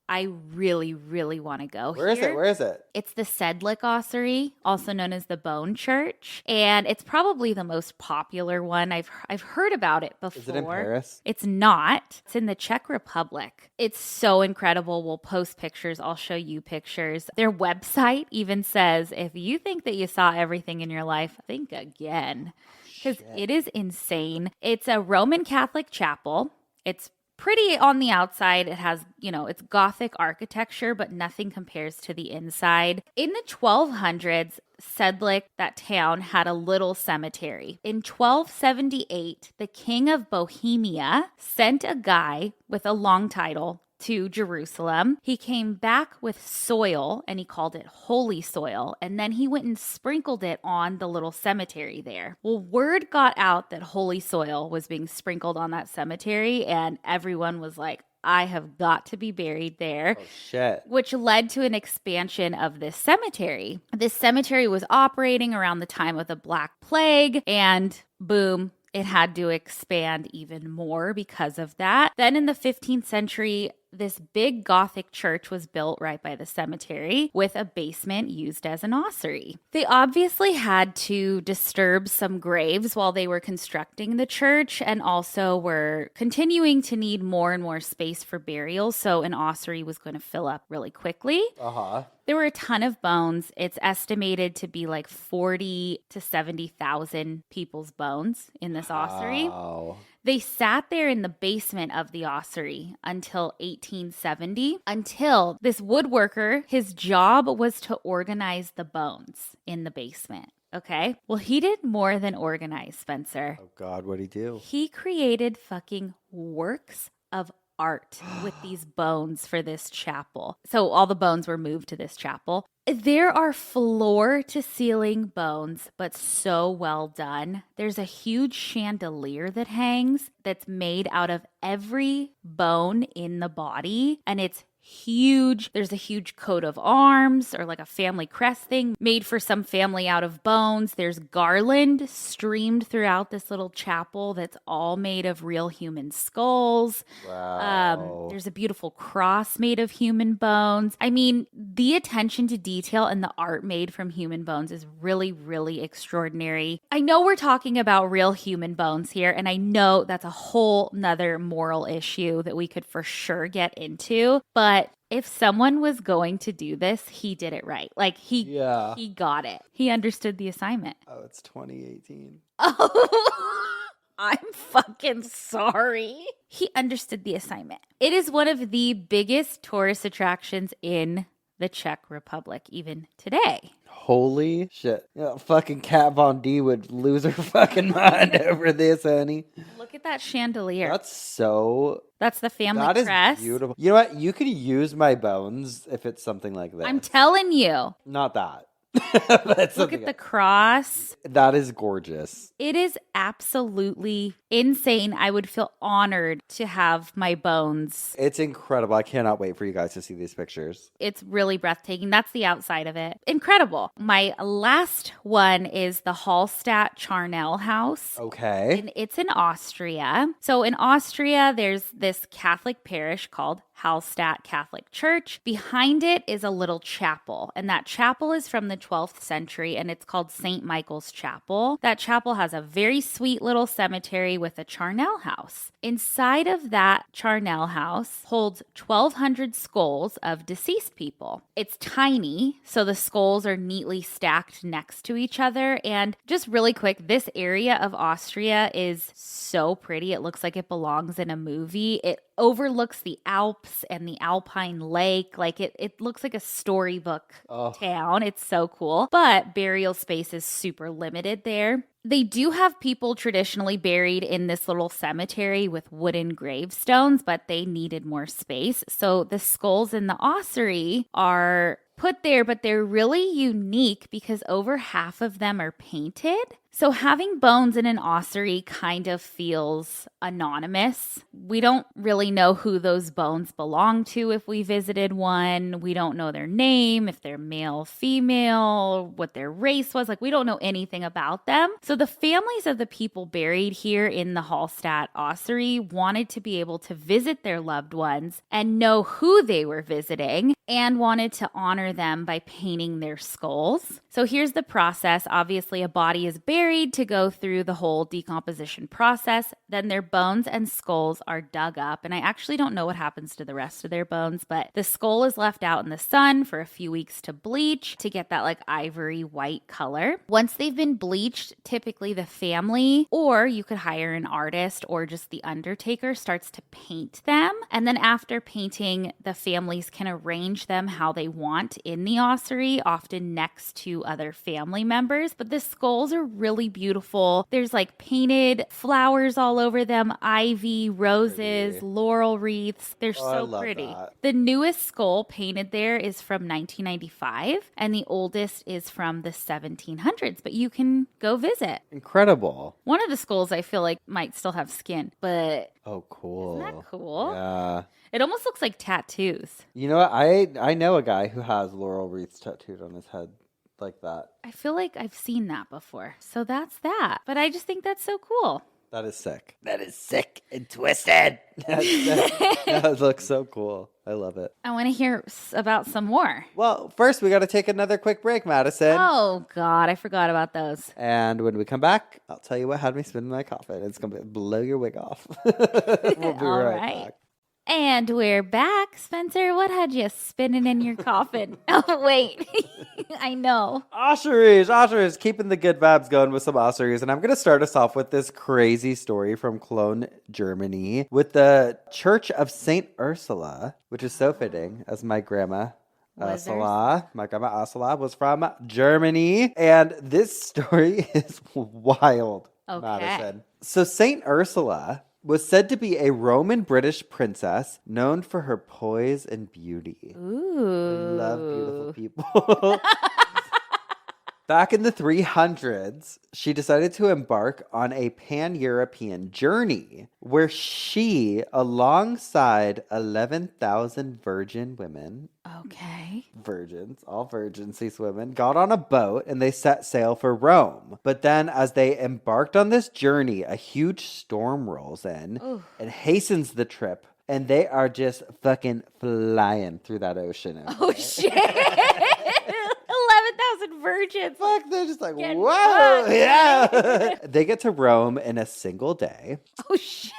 I really, really want to go Where here. Where is it? It's the Sedlick Ossuary, also known as the Bone Church. And it's probably the most popular one. I've heard about it before. Is it in Paris? It's not. It's in the Czech Republic. It's so incredible. We'll post pictures. I'll show you pictures. Their website even says, if you think that you saw everything in your life, think again. Because it is insane. It's a Roman Catholic chapel. It's pretty on the outside. It has, it's Gothic architecture, but nothing compares to the inside. In the 1200s, Sedlick, that town, had a little cemetery. In 1278, the King of Bohemia sent a guy with a long title to Jerusalem. He came back with soil, and he called it holy soil, and then he went and sprinkled it on the little cemetery there. Well, word got out that holy soil was being sprinkled on that cemetery, and everyone was like, I have got to be buried there. Oh, shit. Which led to an expansion of this cemetery. This cemetery was operating around the time of the Black Plague, and boom, it had to expand even more because of that. Then in the 15th century, this big Gothic church was built right by the cemetery with a basement used as an ossuary. They obviously had to disturb some graves while they were constructing the church, and also were continuing to need more and more space for burial, so an ossuary was going to fill up really quickly. There were a ton of bones. It's estimated to be like 40 to 70,000 people's bones in this ossuary. They sat there in the basement of the ossuary until 1870, until this woodworker, his job was to organize the bones in the basement. Okay. Well, he did more than organize, Spencer. Oh, God, what'd he do? He created fucking works of art with these bones for this chapel. So all the bones were moved to this chapel. There are floor to ceiling bones, but so well done. There's a huge chandelier that hangs that's made out of every bone in the body, and it's huge. There's a huge coat of arms or like a family crest thing made for some family out of bones. There's garland streamed throughout this little chapel that's all made of real human skulls. Wow. There's a beautiful cross made of human bones. I mean, the attention to detail and the art made from human bones is really, really extraordinary. I know we're talking about real human bones here, and I know that's a whole nother moral issue that we could for sure get into, but if someone was going to do this, he did it right. Like he got it. He understood the assignment. Oh, it's 2018. Oh, I'm fucking sorry. He understood the assignment. It is one of the biggest tourist attractions in the Czech Republic, even today. Holy shit. Fucking Kat Von D would lose her fucking mind over this, honey. Look at that chandelier. That's the family crest. That is beautiful. You know what? You could use my bones if it's something like this. I'm telling you. Not that. Look at the cross. That is gorgeous. It is absolutely insane. I would feel honored to have my bones. It's incredible. I cannot wait for you guys to see these pictures. It's really breathtaking. That's the outside of it. Incredible. My last one is the Hallstatt Charnel House. Okay. And it's in Austria. So in Austria, there's this Catholic parish called Hallstatt Catholic Church. Behind it is a little chapel, and that chapel is from the 12th century, and it's called St. Michael's Chapel. That chapel has a very sweet little cemetery with a charnel house. Inside of that charnel house holds 1,200 skulls of deceased people. It's tiny, so the skulls are neatly stacked next to each other. And just really quick, this area of Austria is so pretty. It looks like it belongs in a movie. It overlooks the Alps and the Alpine Lake. Like it looks like a storybook town. It's so cool. But burial space is super limited there. They do have people traditionally buried in this little cemetery with wooden gravestones, but they needed more space. So the skulls in the ossuary are put there, but they're really unique because over half of them are painted. So having bones in an ossuary kind of feels anonymous. We don't really know who those bones belong to if we visited one. We don't know their name, if they're male, female, what their race was. Like, we don't know anything about them. So the families of the people buried here in the Hallstatt ossuary wanted to be able to visit their loved ones and know who they were visiting, and wanted to honor them by painting their skulls. So here's the process. Obviously, a body is buried to go through the whole decomposition process. Then their bones and skulls are dug up. And I actually don't know what happens to the rest of their bones, but the skull is left out in the sun for a few weeks to bleach to get that like ivory white color. Once they've been bleached, typically the family, or you could hire an artist or just the undertaker, starts to paint them. And then after painting, the families can arrange them how they want in the ossuary, often next to other family members. But the skulls are really beautiful. There's like painted flowers all over them, ivy, roses, laurel wreaths. They're so pretty. That. The newest skull painted there is from 1995, and the oldest is from the 1700s, but you can go visit. Incredible. One of the skulls I feel like might still have skin, but oh, cool. Isn't that cool? Yeah. It almost looks like tattoos. You know what? I know a guy who has laurel wreaths tattooed on his head like that. I feel like I've seen that before. So that's that. But I just think that's so cool. That is sick. That is sick and twisted. That looks so cool. I love it. I want to hear about some more. Well, first we got to take another quick break, Madison. Oh, God. I forgot about those. And when we come back, I'll tell you what had me spin my coffin. It's going to blow your wig off. We'll be right back. And we're back. Spencer, what had you spinning in your coffin? Oh, wait. I know. Ossuaries. Keeping the good vibes going with some ossuaries. And I'm going to start us off with this crazy story from Cologne, Germany, with the Church of St. Ursula, which is so fitting, as my grandma Ursula was from Germany. And this story is wild, Madison. So St. Ursula was said to be a Roman-British princess known for her poise and beauty. Ooh. I love beautiful people. Back in the 300s, she decided to embark on a pan-European journey where she, alongside 11,000 virgin women, Okay. virgins, all virgins, these women, got on a boat and they set sail for Rome. But then as they embarked on this journey, a huge storm rolls in and hastens the trip. And they are just fucking flying through that ocean. Oh, shit. 11,000 virgins. Fuck, they're just like, Get whoa, fucked. yeah. They get to Rome in a single day. Oh, shit.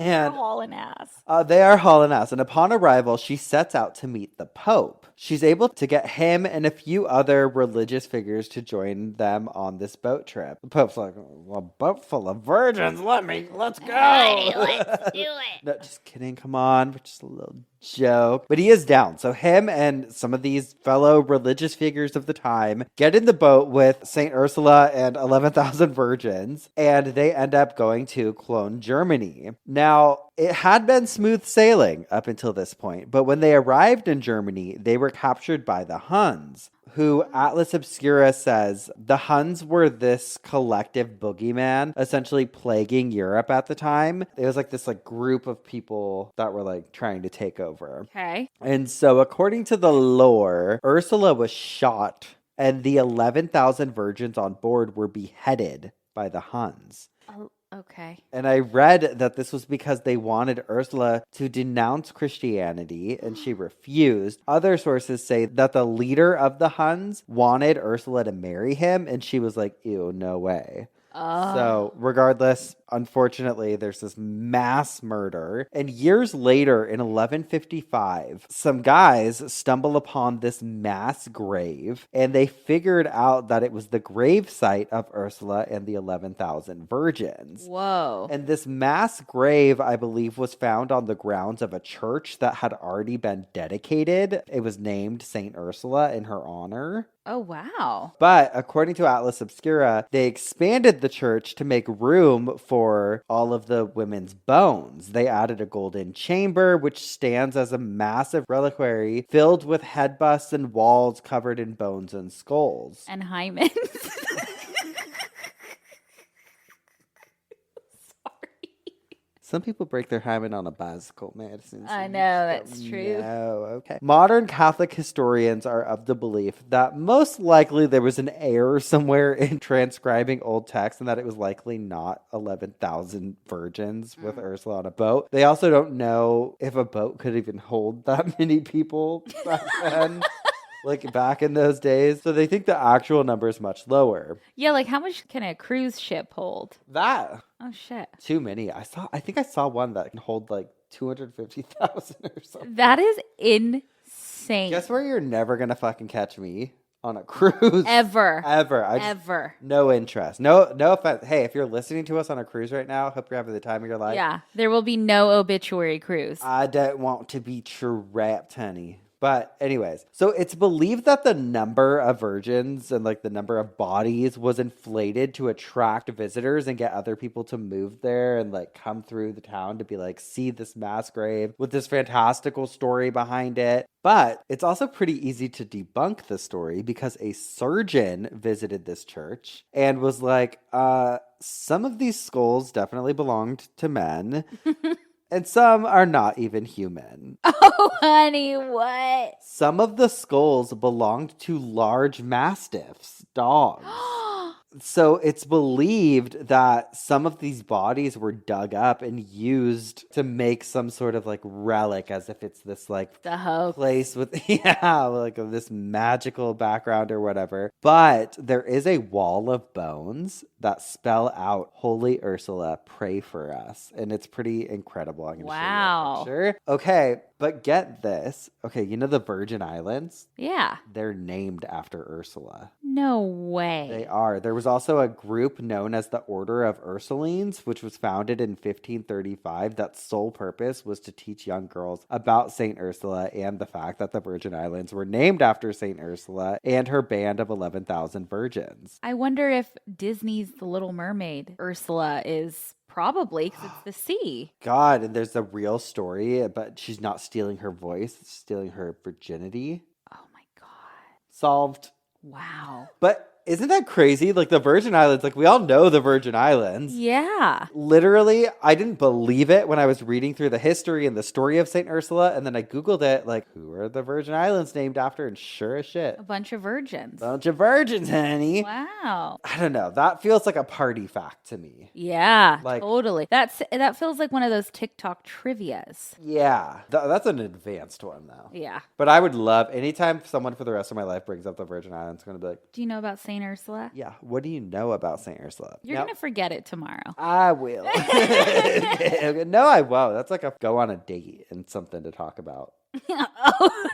And hauling ass. They are hauling ass. And upon arrival, she sets out to meet the Pope. She's able to get him and a few other religious figures to join them on this boat trip. The Pope's like, well, a boat full of virgins. Let's go. Hey, let's do it. No, just kidding. Come on. We're just a little joke. But he is down. So him and some of these fellow religious figures of the time get in the boat with St. Ursula and 11,000 virgins, and they end up going to Cologne, Germany. Now, it had been smooth sailing up until this point, but when they arrived in Germany, they were captured by the Huns, who Atlas Obscura says the Huns were this collective boogeyman, essentially plaguing Europe at the time. It was like this group of people that were trying to take over. Okay. And so according to the lore, Ursula was shot and the 11,000 virgins on board were beheaded by the Huns. Oh, okay. And I read that this was because they wanted Ursula to denounce Christianity, and she refused. Other sources say that the leader of the Huns wanted Ursula to marry him, and she was like, ew, no way. So regardless, unfortunately, there's this mass murder. And years later, in 1155, some guys stumble upon this mass grave, and they figured out that it was the grave site of Ursula and the 11,000 virgins. Whoa. And this mass grave, I believe, was found on the grounds of a church that had already been dedicated. It was named St. Ursula in her honor. Oh, wow. But according to Atlas Obscura, they expanded the church to make room for all of the women's bones. They added a golden chamber, which stands as a massive reliquary filled with head busts and walls covered in bones and skulls. And hymens. Some people break their hymen on a bicycle, Madison. I know, that's true. No, okay. Modern Catholic historians are of the belief that most likely there was an error somewhere in transcribing old text and that it was likely not 11,000 virgins with Ursula on a boat. They also don't know if a boat could even hold that many people back then. Back in those days. So they think the actual number is much lower. Yeah, how much can a cruise ship hold? That. Oh, shit. Too many. I think I saw one that can hold 250,000 or something. That is insane. Guess where you're never going to fucking catch me? On a cruise. Ever. Ever. No interest. No offense. Hey, if you're listening to us on a cruise right now, hope you're having the time of your life. Yeah, there will be no obituary cruise. I don't want to be trapped, honey. But anyways, so it's believed that the number of virgins and the number of bodies was inflated to attract visitors and get other people to move there and come through the town to be see this mass grave with this fantastical story behind it. But it's also pretty easy to debunk the story because a surgeon visited this church and was like, some of these skulls definitely belonged to men. And some are not even human. Oh, honey, what? Some of the skulls belonged to large mastiffs, dogs. So it's believed that some of these bodies were dug up and used to make some sort of relic, as if it's this the hoax place with this magical background or whatever. But there is a wall of bones that spell out "Holy Ursula, pray for us," and it's pretty incredible. I'm gonna show you a picture. Okay, but get this. Okay, you know the Virgin Islands? Yeah. They're named after Ursula. No way. They are. There was also a group known as the Order of Ursulines, which was founded in 1535. That sole purpose was to teach young girls about St. Ursula and the fact that the Virgin Islands were named after St. Ursula and her band of 11,000 virgins. I wonder if Disney's The Little Mermaid Ursula is probably because it's the sea. God, and there's a real story, but she's not stealing her voice, stealing her virginity. Oh my God. Solved. Wow. But Isn't that crazy? Like the Virgin Islands, like we all know the Virgin Islands. Yeah. Literally, I didn't believe it when I was reading through the history and the story of St. Ursula. And then I Googled it, like, who are the Virgin Islands named after? And sure as shit. A bunch of virgins. Bunch of virgins, honey. Wow. I don't know. That feels like a party fact to me. Yeah, Like- totally. That feels like one of those TikTok trivias. Yeah. That's an advanced one, though. Yeah. But I would love, anytime someone for the rest of my life brings up the Virgin Islands, I'm going to be like, Do you know about St. Ursula? yeah, what do you know about St. Ursula? You're going to forget it tomorrow. I will. Okay. No, I won't. That's like a go on a date and something to talk about.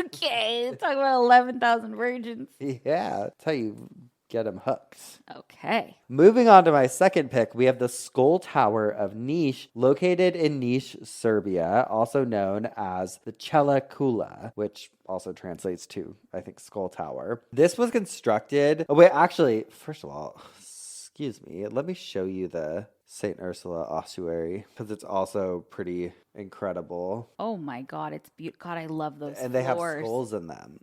Okay. Talk about 11,000 virgins. Yeah, that's how you get them hooked. Okay. Moving on to my second pick, we have the Skull Tower of Niš, located in Niš, Serbia, also known as the Cella Kula, which also translates to, I think, Skull Tower. This was constructed... Oh, wait, actually, first of all, excuse me, let me show you the St. Ursula ossuary, because it's also pretty incredible. Oh my God, it's beautiful. God, I love those And they have floors. skulls in them.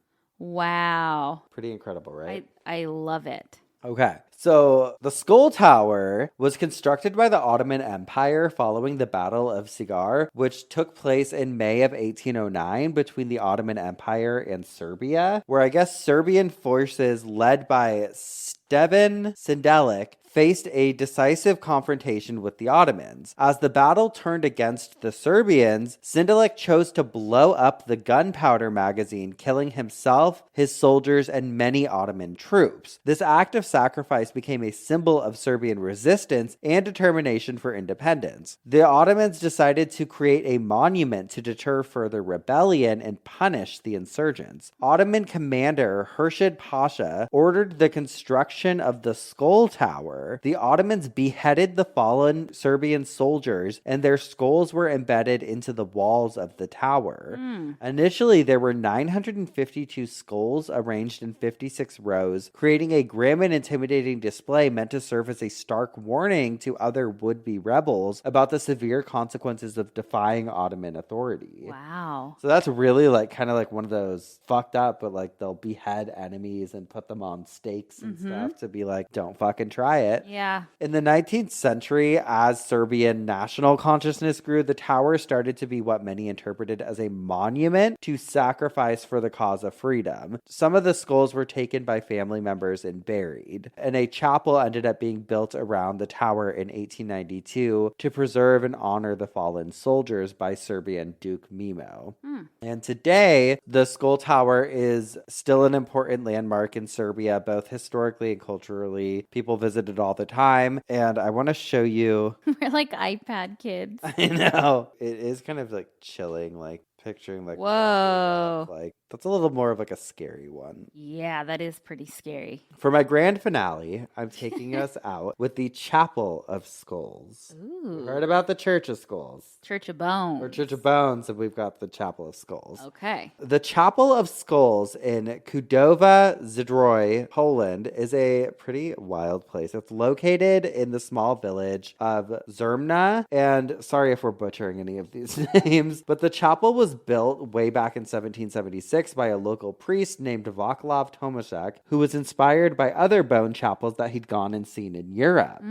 Wow. Pretty incredible, right? I love it. Okay, so the Skull Tower was constructed by the Ottoman Empire following the Battle of Sigar, which took place in May of 1809 between the Ottoman Empire and Serbia, where I guess Serbian forces led by Stevan Sindelic faced a decisive confrontation with the Ottomans. As the battle turned against the Serbians, Sindelic chose to blow up the gunpowder magazine, killing himself, his soldiers, and many Ottoman troops. This act of sacrifice became a symbol of Serbian resistance and determination for independence. The Ottomans decided to create a monument to deter further rebellion and punish the insurgents. Ottoman commander Hurshid Pasha ordered the construction of the Skull Tower. The Ottomans beheaded the fallen Serbian soldiers, and their skulls were embedded into the walls of the tower. Initially, there were 952 skulls arranged in 56 rows, creating a grim and intimidating display meant to serve as a stark warning to other would-be rebels about the severe consequences of defying Ottoman authority. Wow. So that's really like kind of like one of those fucked up, but like they'll behead enemies and put them on stakes and stuff to be like, don't fucking try it. Yeah. In the 19th century, as Serbian national consciousness grew, the tower started to be what many interpreted as a monument to sacrifice for the cause of freedom. Some of the skulls were taken by family members and buried, and a chapel ended up being built around the tower in 1892 to preserve and honor the fallen soldiers by Serbian Duke Mimo. And today, the Skull Tower is still an important landmark in Serbia, both historically and culturally. People visit it all the time, and I want to show you. We're like iPad kids. I know. It is kind of like chilling, like picturing like Whoa. like that's a little more of like a scary one. Yeah, that is pretty scary. For my grand finale, I'm taking us out with the Chapel of Skulls. Ooh. Heard about the Church of Skulls? Church of Bones. Or Church of Bones, and we've got the Chapel of Skulls. Okay. The Chapel of Skulls in Kudowa Zdrój, Poland, is a pretty wild place. It's located in the small village of Zermna, and sorry if we're butchering any of these names, but the chapel was built way back in 1776 by a local priest named Vaclav Tomaszek, who was inspired by other bone chapels that he'd gone and seen in Europe.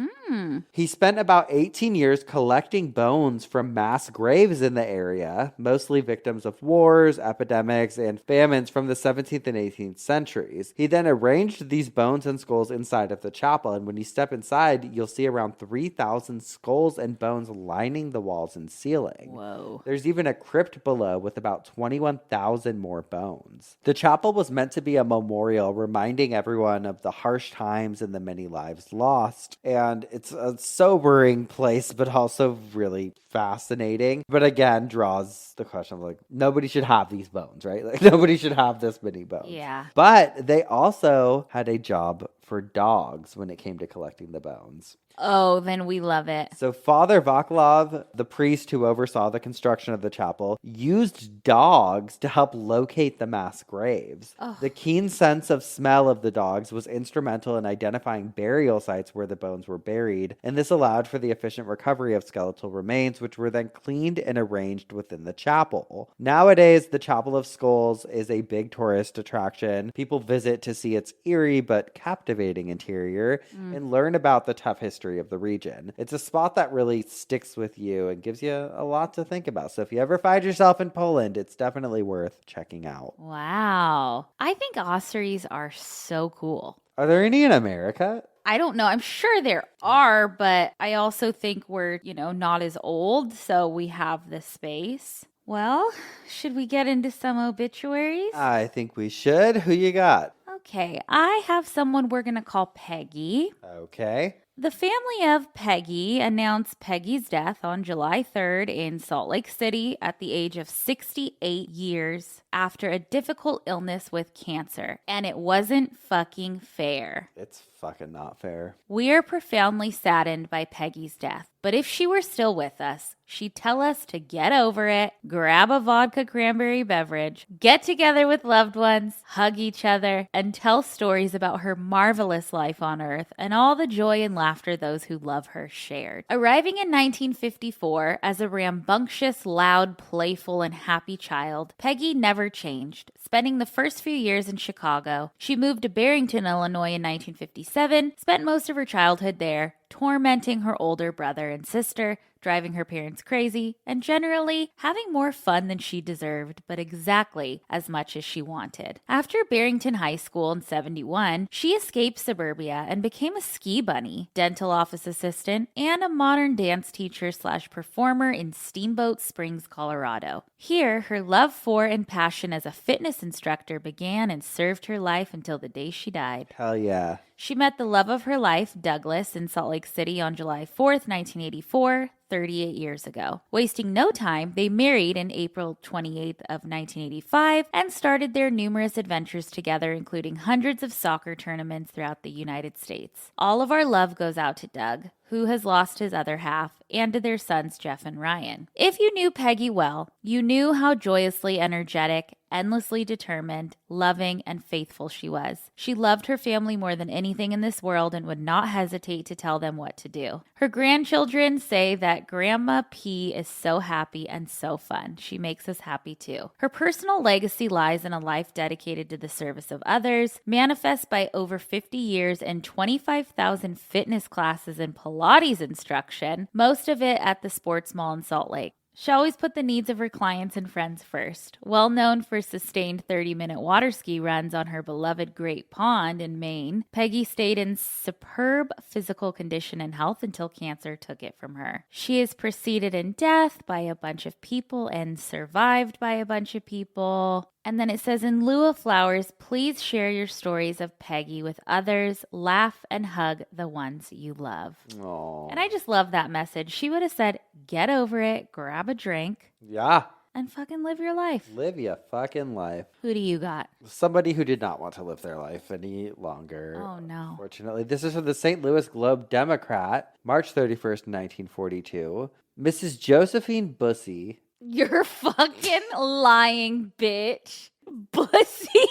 He spent about 18 years collecting bones from mass graves in the area, mostly victims of wars, epidemics, and famines from the 17th and 18th centuries. He then arranged these bones and skulls inside of the chapel, and when you step inside, you'll see around 3,000 skulls and bones lining the walls and ceiling. Whoa. There's even a crypt below with about 21,000 more bones. The chapel was meant to be a memorial reminding everyone of the harsh times and the many lives lost, and it's a sobering place, but also really fascinating. But again, draws the question of like, nobody should have these bones, right? Like nobody should have this many bones. Yeah. But they also had a job for dogs when it came to collecting the bones. Oh, then we love it. So Father Vaclav, the priest who oversaw the construction of the chapel, used dogs to help locate the mass graves. The keen sense of smell of the dogs was instrumental in identifying burial sites where the bones were buried, and this allowed for the efficient recovery of skeletal remains, which were then cleaned and arranged within the chapel. Nowadays, the Chapel of Skulls is a big tourist attraction. People visit to see its eerie but captivating captivating interior and learn about the tough history of the region. It's a spot that really sticks with you and gives you a lot to think about. So if you ever find yourself in Poland, it's definitely worth checking out. Wow. I think ossuaries are so cool. Are there any in America? I don't know. I'm sure there are, but I also think we're, not as old, so we have the space. Well, should we get into some obituaries? I think we should. Who you got? Okay, I have someone we're going to call Peggy. Okay. The family of Peggy announced Peggy's death on July 3rd in Salt Lake City at the age of 68 years after a difficult illness with cancer. And it wasn't fucking fair. It's fucking not fair. We are profoundly saddened by Peggy's death. But if she were still with us, she'd tell us to get over it, grab a vodka cranberry beverage, get together with loved ones, hug each other, and tell stories about her marvelous life on Earth and all the joy and laughter those who love her shared. Arriving in 1954 as a rambunctious, loud, playful, and happy child, Peggy never changed. Spending the first few years in Chicago, she moved to Barrington, Illinois in 1957, spent most of her childhood there, tormenting her older brother and sister, driving her parents crazy, and generally having more fun than she deserved, but exactly as much as she wanted. After Barrington High School in 71, she escaped suburbia and became a ski bunny, dental office assistant, and a modern dance teacher / performer in Steamboat Springs, Colorado. Here, her love for and passion as a fitness instructor began and served her life until the day she died. Hell yeah. She met the love of her life, Douglas, in Salt Lake City on July 4th, 1984, 38 years ago. Wasting no time, they married in April 28th of 1985 and started their numerous adventures together, including hundreds of soccer tournaments throughout the United States. All of our love goes out to Doug, who has lost his other half, and to their sons, Geoff and Ryan. If you knew Peggy well, you knew how joyously energetic, endlessly determined, loving, and faithful she was. She loved her family more than anything in this world and would not hesitate to tell them what to do. Her grandchildren say that Grandma P is so happy and so fun. She makes us happy too. Her personal legacy lies in a life dedicated to the service of others, manifest by over 50 years and 25,000 fitness classes and Pilates instruction, most of it at the Sports Mall in Salt Lake. She always put the needs of her clients and friends first. Well known for sustained 30-minute water ski runs on her beloved Great Pond in Maine, Peggy stayed in superb physical condition and health until cancer took it from her. She is preceded in death by a bunch of people and survived by a bunch of people. And then it says, in lieu of flowers, please share your stories of Peggy with others. Laugh and hug the ones you love. Aww. And I just love that message. She would have said, get over it, grab a drink. Yeah. And fucking live your life. Live your fucking life. Who do you got? Somebody who did not want to live their life any longer. Oh, no. Unfortunately. This is from the St. Louis Globe Democrat, March 31st, 1942. Mrs. Josephine Bussy. You're fucking lying, bitch. Bussy.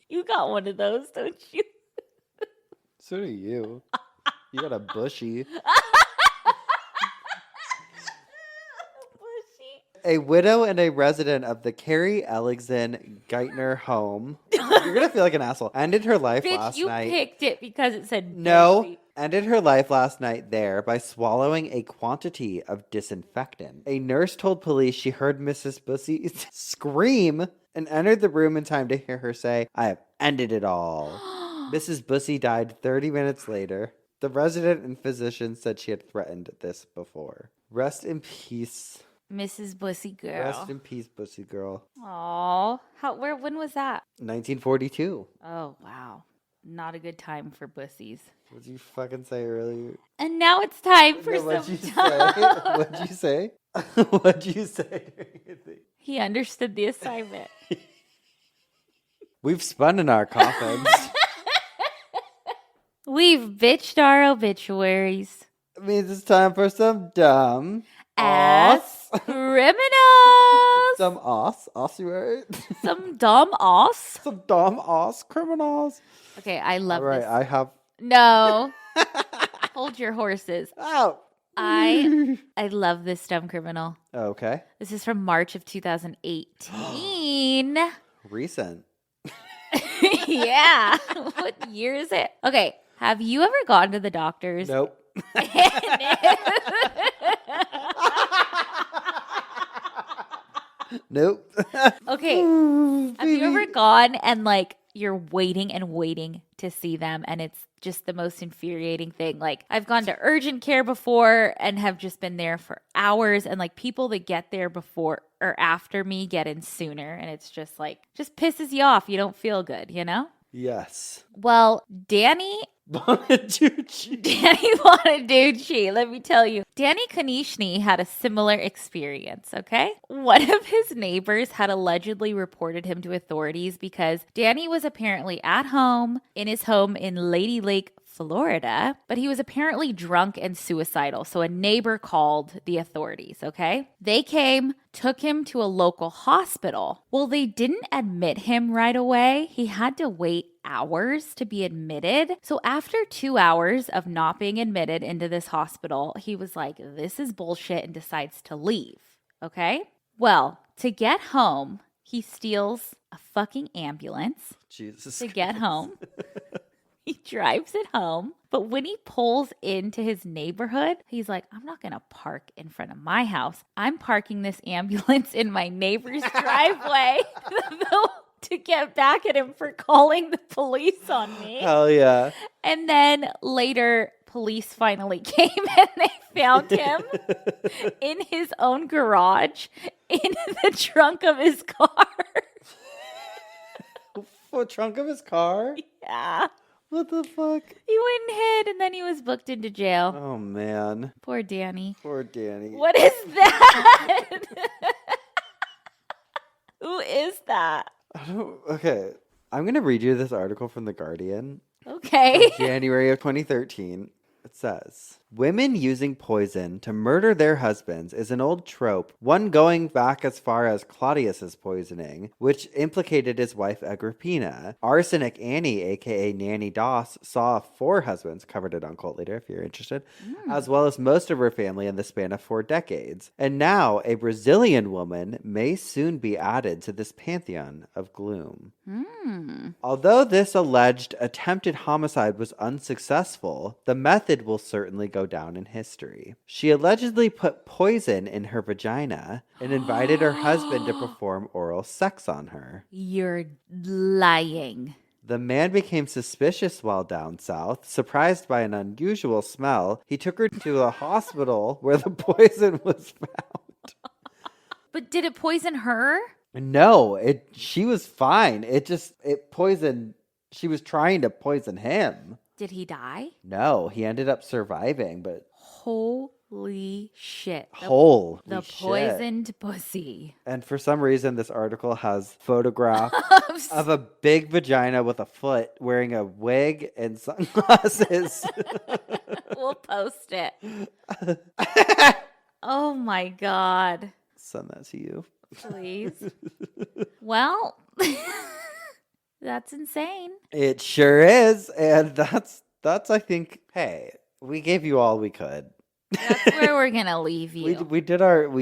You got one of those, don't you? So do you. You got a bushy. A widow and a resident of the Carrie Elligson Geithner home. You're going to feel like an asshole. Ended her life Bitch, last you night. picked it because it said No. Bussy. Ended her life last night there by swallowing a quantity of disinfectant. A nurse told police she heard Mrs. Bussy scream and entered the room in time to hear her say, I have ended it all. Mrs. Bussy died 30 minutes later. The resident and physician said she had threatened this before. Rest in peace. Mrs. Bussy girl. Rest in peace, Bussy girl. Aw. When was that? 1942. Oh, wow. Not a good time for bussies. What did you fucking say earlier? And now it's time for What'd some you say? What'd you say? What'd you say? He understood the assignment. We've spun in our coffins. We've bitched our obituaries. It means it's time for some dumb Ass criminals. Some ossuary. Some dumb ass. Some dumb ass criminals. Okay, I love All right, this. I have. No. Hold your horses. Oh. I love this dumb criminal. Okay. This is from March of 2018. Recent. Yeah. What year is it? Okay. Have you ever gone to the doctor's? Nope. Nope. Okay. Have you ever gone and like you're waiting and waiting to see them and it's just the most infuriating thing? Like I've gone to urgent care before and have just been there for hours, and like people that get there before or after me get in sooner, and it's just like just pisses you off. You don't feel good, you know? Yes. Well, Danny Bonaducci, let me tell you. Danny Konishny had a similar experience, okay? One of his neighbors had allegedly reported him to authorities because Danny was apparently at home in his home in Lady Lake, Florida, but he was apparently drunk and suicidal. So a neighbor called the authorities, okay? They came, took him to a local hospital. Well, they didn't admit him right away. He had to wait hours to be admitted. So after 2 hours of not being admitted into this hospital, he was like, this is bullshit, and decides to leave, okay? Well, to get home, he steals a fucking ambulance to get home. He drives it home, but when he pulls into his neighborhood, he's like, I'm not going to park in front of my house. I'm parking this ambulance in my neighbor's driveway to get back at him for calling the police on me. Hell yeah. And then later, police finally came and they found him in his own garage in the trunk of his car. The trunk of his car? Yeah. What the fuck? He went and hid, and then he was booked into jail. Oh, man. Poor Danny. Poor Danny. What is that? Who is that? Okay. I'm going to read you this article from The Guardian. Okay. January of 2013. It says, women using poison to murder their husbands is an old trope, one going back as far as Claudius's poisoning, which implicated his wife Agrippina. Arsenic Annie, aka Nanny Doss, saw 4 husbands, covered it on Cult Leader if you're interested, as well as most of her family in the span of 4 decades. And now a Brazilian woman may soon be added to this pantheon of gloom. Although this alleged attempted homicide was unsuccessful, the method will certainly go down in history. She allegedly put poison in her vagina and invited her husband to perform oral sex on her. You're lying. The man became suspicious while down south. Surprised by an unusual smell, he took her to a hospital where the poison was found. But did it poison her? No, she was fine. It poisoned. She was trying to poison him. Did he die? No, he ended up surviving, but holy shit. The poisoned pussy. And for some reason, this article has photographs of a big vagina with a foot wearing a wig and sunglasses. We'll post it. Oh my God. Send that to you. Please. Well, that's insane. It sure is. And that's I think, hey, we gave you all we could. That's where we're going to leave you. We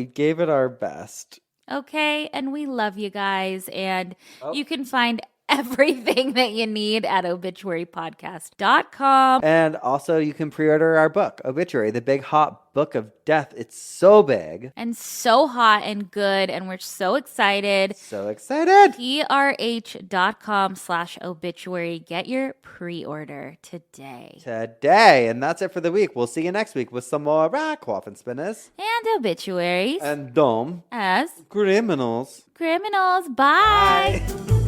gave it our best. Okay. And we love you guys. And you can find everything that you need at obituarypodcast.com. And also you can pre-order our book, Obituary, the Big Hot Book of Death. It's so big. And so hot and good. And we're so excited. So excited. trh.com/obituary. Get your pre-order today. And that's it for the week. We'll see you next week with some more coffin spinners. And obituaries. And dumb. As Criminals. Criminals. Bye. Bye.